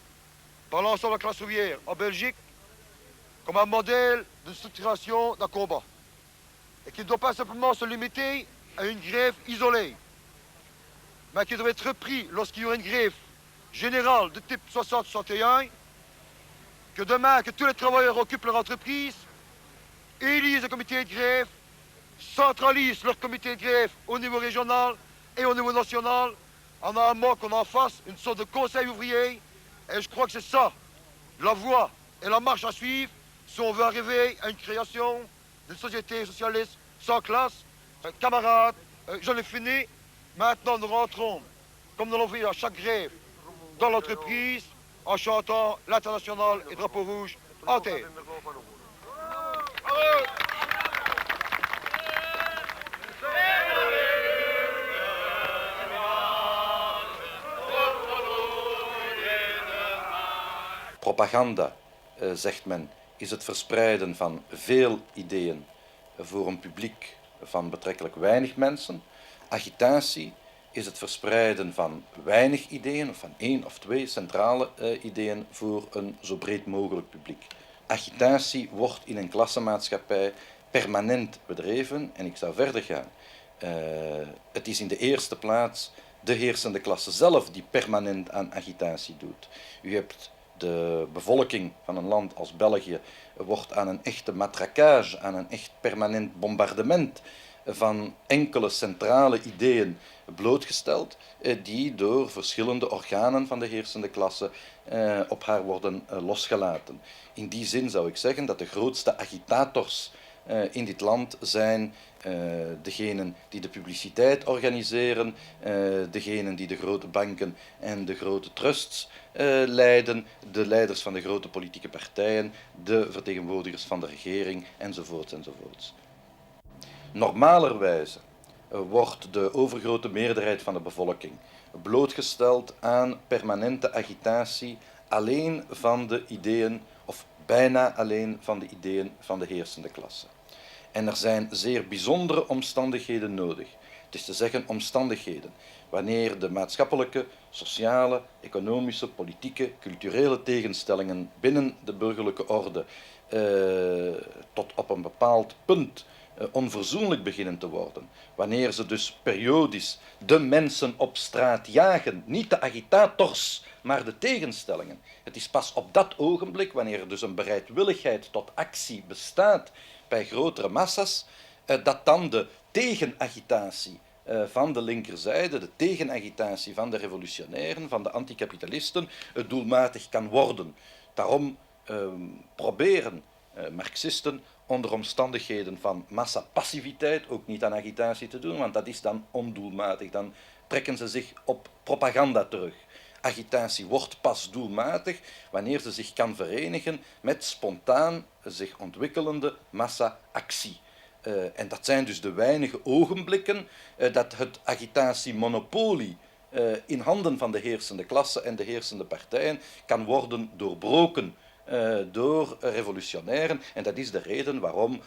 par l'ensemble de la classe ouvrière en Belgique comme un modèle de structuration d'un combat. Et qu'il ne doit pas simplement se limiter à une grève isolée, mais qu'il doit être repris lorsqu'il y aura une grève générale de type 60-61, que demain, que tous les travailleurs occupent leur entreprise, élisent un comité de grève, centralisent leur comité de grève au niveau régional et au niveau national, en un mot qu'on en fasse une sorte de conseil ouvrier. Et je crois que c'est ça, la voie et la marche à suivre si on veut arriver à une création d'une société socialiste sans classe. Camarades, j'en ai fini. Maintenant, nous rentrons, comme nous l'avons fait à chaque grève, dans l'entreprise, en chantant l'international et drapeau rouge en terre. Propaganda, zegt men, is het verspreiden van veel ideeën voor een publiek van betrekkelijk weinig mensen. Agitatie is het verspreiden van weinig ideeën, of van 1 of 2 centrale ideeën voor een zo breed mogelijk publiek. Agitatie wordt in een klassenmaatschappij permanent bedreven en ik zou verder gaan. Het is in de eerste plaats de heersende klasse zelf die permanent aan agitatie doet. U hebt de bevolking van een land als België wordt aan een echte matraquage, aan een echt permanent bombardement van enkele centrale ideeën blootgesteld, die door verschillende organen van de heersende klasse op haar worden losgelaten. In die zin zou ik zeggen dat de grootste agitators in dit land zijn degenen die de publiciteit organiseren, degenen die de grote banken en de grote trusts leiden, de leiders van de grote politieke partijen, de vertegenwoordigers van de regering, enzovoorts enzovoorts. Normalerwijze wordt de overgrote meerderheid van de bevolking blootgesteld aan permanente agitatie alleen van de ideeën, of bijna alleen van de ideeën van de heersende klasse. En er zijn zeer bijzondere omstandigheden nodig. Het is te zeggen omstandigheden wanneer de maatschappelijke, sociale, economische, politieke, culturele tegenstellingen binnen de burgerlijke orde tot op een bepaald punt onverzoenlijk beginnen te worden. Wanneer ze dus periodisch de mensen op straat jagen, niet de agitators, maar de tegenstellingen. Het is pas op dat ogenblik, wanneer er dus een bereidwilligheid tot actie bestaat bij grotere massa's, dat dan de tegenagitatie van de linkerzijde, de tegenagitatie van de revolutionairen, van de anticapitalisten, doelmatig kan worden. Daarom proberen marxisten onder omstandigheden van massapassiviteit ook niet aan agitatie te doen, want dat is dan ondoelmatig. Dan trekken ze zich op propaganda terug. Agitatie wordt pas doelmatig wanneer ze zich kan verenigen met spontaan zich ontwikkelende massa-actie. En dat zijn dus de weinige ogenblikken dat het agitatiemonopolie in handen van de heersende klasse en de heersende partijen kan worden doorbroken door revolutionairen. En dat is de reden waarom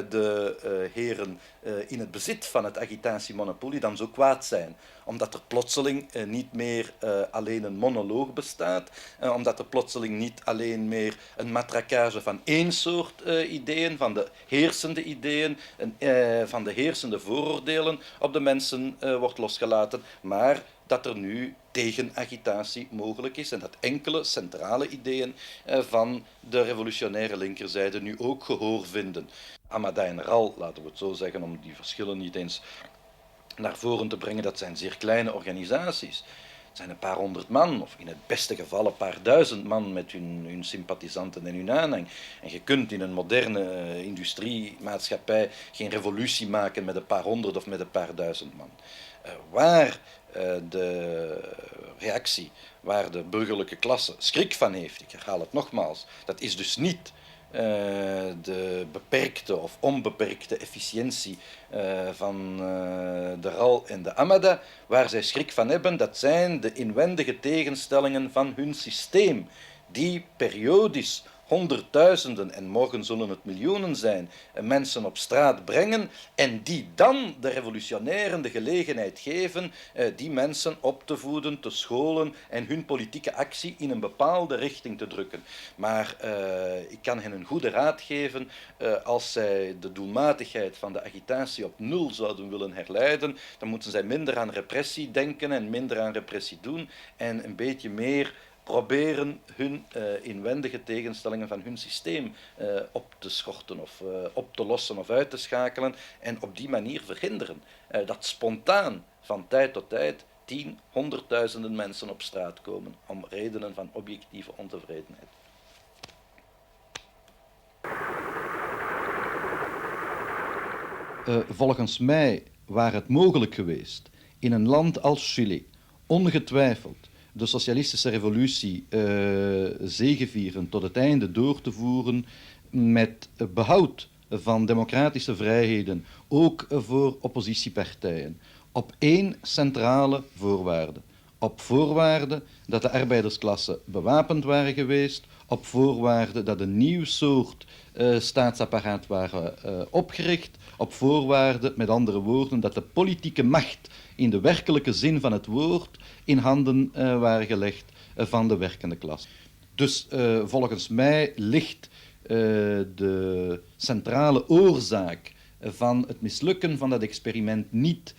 de heren in het bezit van het agitatiemonopolie dan zo kwaad zijn. Omdat er plotseling niet meer alleen een monoloog bestaat, omdat er plotseling niet alleen meer een matraquage van één soort ideeën, van de heersende ideeën, van de heersende vooroordelen op de mensen wordt losgelaten, maar dat er nu tegenagitatie mogelijk is en dat enkele centrale ideeën van de revolutionaire linkerzijde nu ook gehoor vinden. Amada en Ral, laten we het zo zeggen, om die verschillen niet eens naar voren te brengen, dat zijn zeer kleine organisaties. Het zijn een paar honderd man, of in het beste geval een paar duizend man met hun sympathisanten en hun aanhang. En je kunt in een moderne industriemaatschappij geen revolutie maken met een paar honderd of met een paar duizend man. Waar de reactie, waar de burgerlijke klasse schrik van heeft, ik herhaal het nogmaals, dat is dus niet de beperkte of onbeperkte efficiëntie van de Ral en de Amada. Waar zij schrik van hebben, dat zijn de inwendige tegenstellingen van hun systeem, die periodisch honderdduizenden, en morgen zullen het miljoenen zijn, mensen op straat brengen en die dan de revolutionairen de gelegenheid geven die mensen op te voeden, te scholen en hun politieke actie in een bepaalde richting te drukken. Maar ik kan hen een goede raad geven als zij de doelmatigheid van de agitatie op nul zouden willen herleiden, dan moeten zij minder aan repressie denken en minder aan repressie doen en een beetje meer proberen hun inwendige tegenstellingen van hun systeem op te schorten of op te lossen of uit te schakelen en op die manier verhinderen dat spontaan van tijd tot tijd 10, 100.000 mensen op straat komen om redenen van objectieve ontevredenheid. Volgens mij waar het mogelijk geweest in een land als Chili ongetwijfeld de socialistische revolutie zegevierend tot het einde door te voeren met behoud van democratische vrijheden, ook voor oppositiepartijen, op één centrale voorwaarde. Op voorwaarde dat de arbeidersklasse bewapend waren geweest, op voorwaarde dat een nieuw soort staatsapparaat waren opgericht, op voorwaarde, met andere woorden, dat de politieke macht in de werkelijke zin van het woord in handen waren gelegd van de werkende klasse. Dus volgens mij ligt de centrale oorzaak van het mislukken van dat experiment niet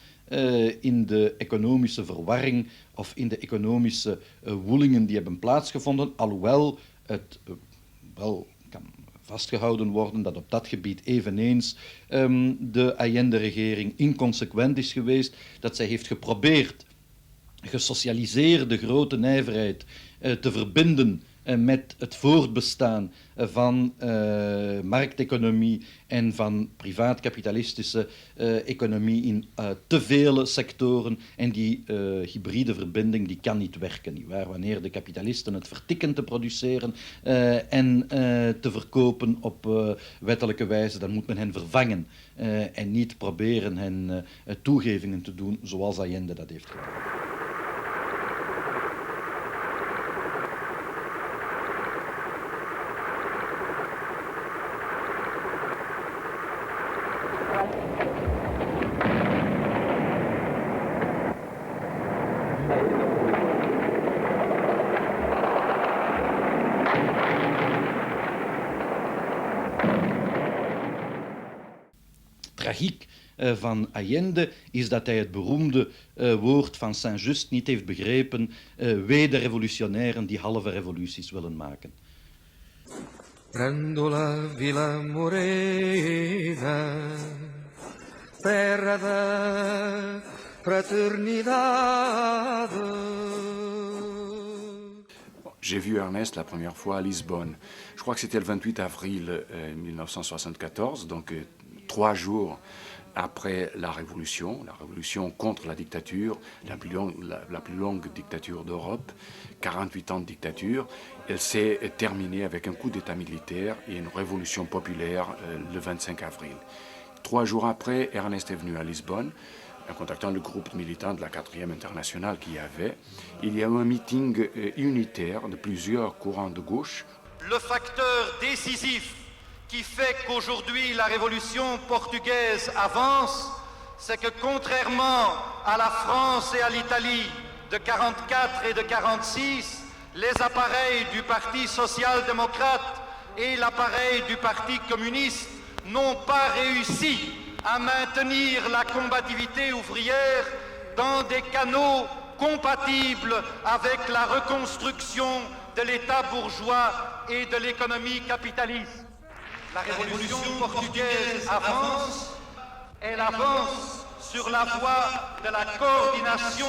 in de economische verwarring of in de economische woelingen die hebben plaatsgevonden, alhoewel het wel kan vastgehouden worden dat op dat gebied eveneens de Allende-regering inconsequent is geweest, dat zij heeft geprobeerd gesocialiseerde grote nijverheid te verbinden met het voortbestaan van markteconomie en van privaat-kapitalistische economie in te vele sectoren. En die hybride verbinding die kan niet werken, nietwaar? Wanneer de kapitalisten het vertikken te produceren en te verkopen op wettelijke wijze, dan moet men hen vervangen en niet proberen hen toegevingen te doen zoals Allende dat heeft gedaan. Tragiek van Allende is dat hij het beroemde woord van Saint-Just niet heeft begrepen, wee de revolutionairen die halve revoluties willen maken. Prendo la Villa Morena, terra da fraternidade. J'ai vu Ernest la première fois à Lisbonne. Je crois que c'était le 28 avril 1974, donc 3 jours après la révolution contre la dictature, la plus longue dictature d'Europe, 48 ans de dictature. Elle s'est terminée avec un coup d'état militaire et une révolution populaire le 25 avril. 3 jours après, Ernest est venu à Lisbonne, en contactant le groupe militant de la 4e Internationale qu'il y avait. Il y a eu un meeting unitaire de plusieurs courants de gauche. Le facteur décisif qui fait qu'aujourd'hui la révolution portugaise avance, c'est que contrairement à la France et à l'Italie de 44 et de 46, les appareils du Parti social-démocrate et l'appareil du Parti communiste n'ont pas réussi à maintenir la combativité ouvrière dans des canaux compatibles avec la reconstruction de l'État bourgeois et de l'économie capitaliste. La révolution portugaise avance, elle avance sur la voie de la coordination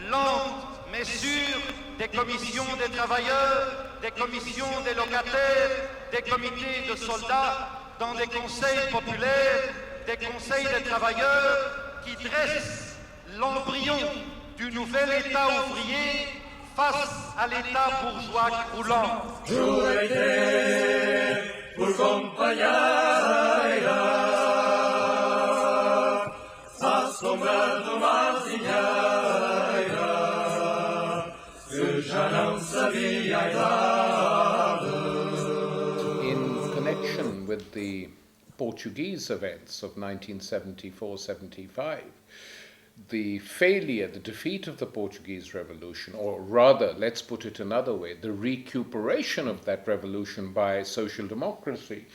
lente mais sûre des commissions des travailleurs, des commissions des locataires, des comités de soldats dans des conseils populaires, des conseils des travailleurs qui dressent l'embryon du nouvel État ouvrier face à l'État bourgeois croulant. Por companheira, assombrando uma zinheira, que já não sabia a idade. with the Portuguese events of 1974-75, the failure, the defeat of the Portuguese Revolution, or rather, let's put it another way, the recuperation of that revolution by social democracy,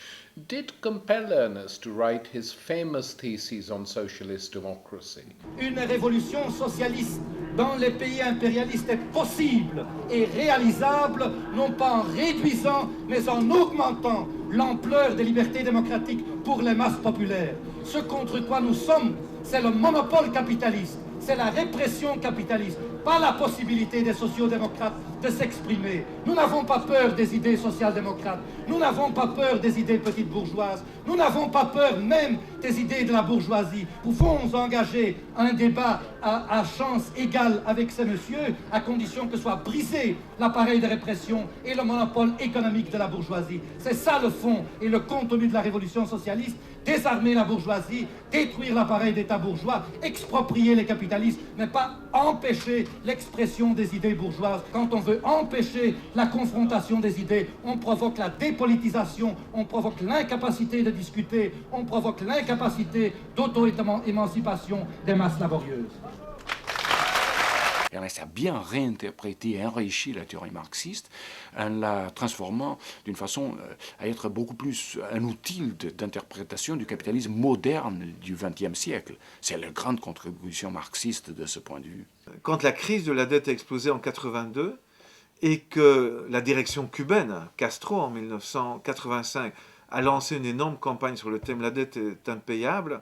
did compel Ernest to write his famous theses on socialist democracy. Une révolution socialiste dans les pays impérialistes est possible et réalisable, non pas en réduisant, mais en augmentant l'ampleur des libertés démocratiques pour les masses populaires. Ce contre quoi nous sommes, c'est le monopole capitaliste, c'est la répression capitaliste, pas la possibilité des sociodémocrates de s'exprimer. Nous n'avons pas peur des idées social-démocrates, nous n'avons pas peur des idées petites bourgeoises, nous n'avons pas peur même des idées de la bourgeoisie. Nous pouvons engager un débat à chance égale avec ces messieurs, à condition que soit brisé l'appareil de répression et le monopole économique de la bourgeoisie. C'est ça le fond et le contenu de la révolution socialiste. Désarmer la bourgeoisie, détruire l'appareil d'État bourgeois, exproprier les capitalistes, mais pas empêcher l'expression des idées bourgeoises. Quand on veut empêcher la confrontation des idées, on provoque la dépolitisation, on provoque l'incapacité de discuter, on provoque l'incapacité d'auto-émancipation des masses laborieuses. Ernest a bien réinterprété et enrichi la théorie marxiste en la transformant d'une façon à être beaucoup plus un outil d'interprétation du capitalisme moderne du XXe siècle. C'est la grande contribution marxiste de ce point de vue. Quand la crise de la dette a explosé en 1982 et que la direction cubaine, Castro en 1985, a lancé une énorme campagne sur le thème « La dette est impayable »,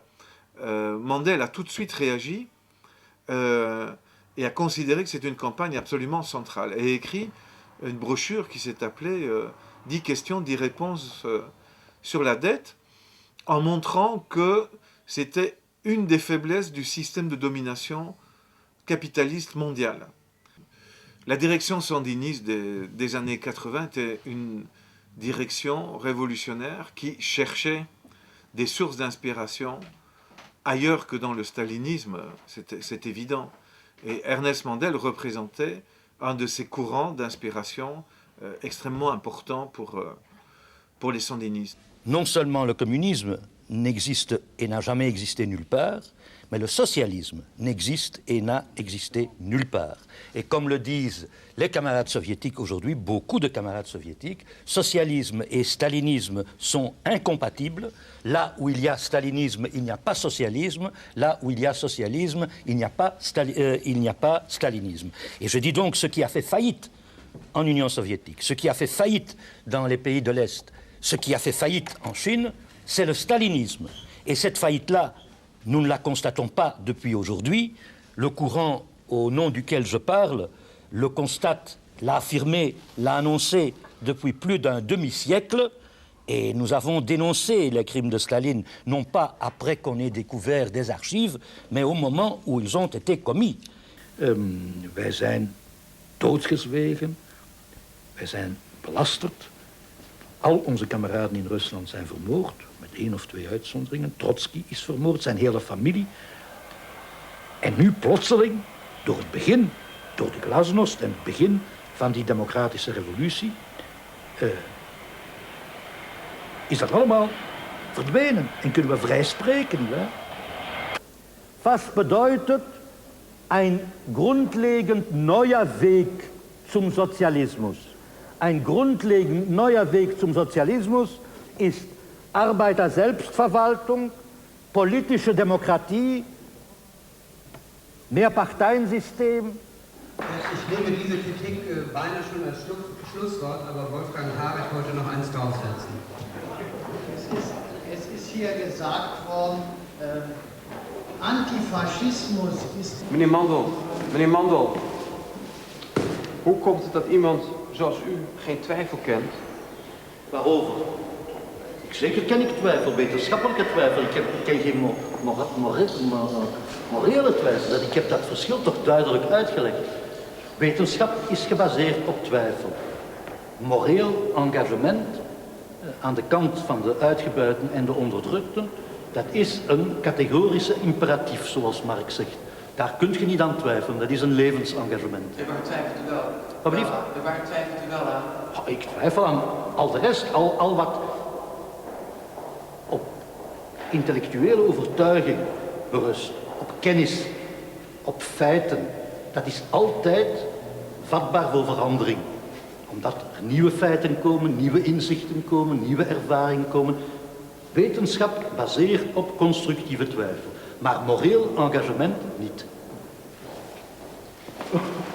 Mandel a tout de suite réagi et a considéré que c'était une campagne absolument centrale, et a écrit une brochure qui s'est appelée 10 questions, 10 réponses sur la dette, en montrant que c'était une des faiblesses du système de domination capitaliste mondial. La direction sandiniste des années 80 était une direction révolutionnaire qui cherchait des sources d'inspiration ailleurs que dans le stalinisme, c'est évident. Et Ernest Mandel représentait un de ces courants d'inspiration extrêmement importants pour les sandinistes. Non seulement le communisme n'existe et n'a jamais existé nulle part, mais le socialisme n'existe et n'a existé nulle part. Et comme le disent les camarades soviétiques aujourd'hui, beaucoup de camarades soviétiques, socialisme et stalinisme sont incompatibles. Là où il y a stalinisme, il n'y a pas socialisme. Là où il y a socialisme, il n'y a pas stalinisme. Et je dis donc ce qui a fait faillite en Union soviétique, ce qui a fait faillite dans les pays de l'Est, ce qui a fait faillite en Chine, c'est le stalinisme. Et cette faillite-là, nous ne la constatons pas depuis aujourd'hui. Le courant au nom duquel je parle le constate, l'a affirmé, l'a annoncé depuis plus d'un demi-siècle. Et nous avons dénoncé les crimes de Staline, non pas après qu'on ait découvert des archives, mais au moment où ils ont été commis. Wij zijn doodgezwegen, wij zijn belasterd. Al onze kameraden in Rusland zijn vermoord, met 1 of 2 uitzonderingen. Trotsky is vermoord, zijn hele familie. En nu plotseling, door het begin, door de glasnost en het begin van die democratische revolutie, is dat allemaal verdwenen en kunnen we vrij spreken, nietwaar? Was bedeutet ein grundlegend neuer Weg zum Sozialismus? Ein grundlegend neuer Weg zum Sozialismus ist Arbeiter-Selbstverwaltung, politische Demokratie, Mehrparteiensystem. Ich nehme diese Kritik beinahe schon als Schlusswort, aber Wolfgang Harich wollte noch eins draufsetzen. Es ist hier gesagt worden, Antifaschismus ist... Meneer Mandel, hoe komt het dat iemand zoals u geen twijfel kent? Waarover? Zeker ken ik twijfel, wetenschappelijke twijfel. Ik ken geen morele twijfel. Ik heb dat verschil toch duidelijk uitgelegd. Wetenschap is gebaseerd op twijfel. Moreel engagement aan de kant van de uitgebuiten en de onderdrukten, dat is een categorische imperatief, zoals Marx zegt. Daar kun je niet aan twijfelen, dat is een levensengagement. En waar twijfelt u wel? Alsjeblieft? Waar twijfelt u wel aan? Ik twijfel aan al de rest, al wat intellectuele overtuiging berust, op kennis, op feiten, dat is altijd vatbaar voor verandering. Omdat er nieuwe feiten komen, nieuwe inzichten komen, nieuwe ervaringen komen. Wetenschap baseert op constructieve twijfel, maar moreel engagement niet. Thank you.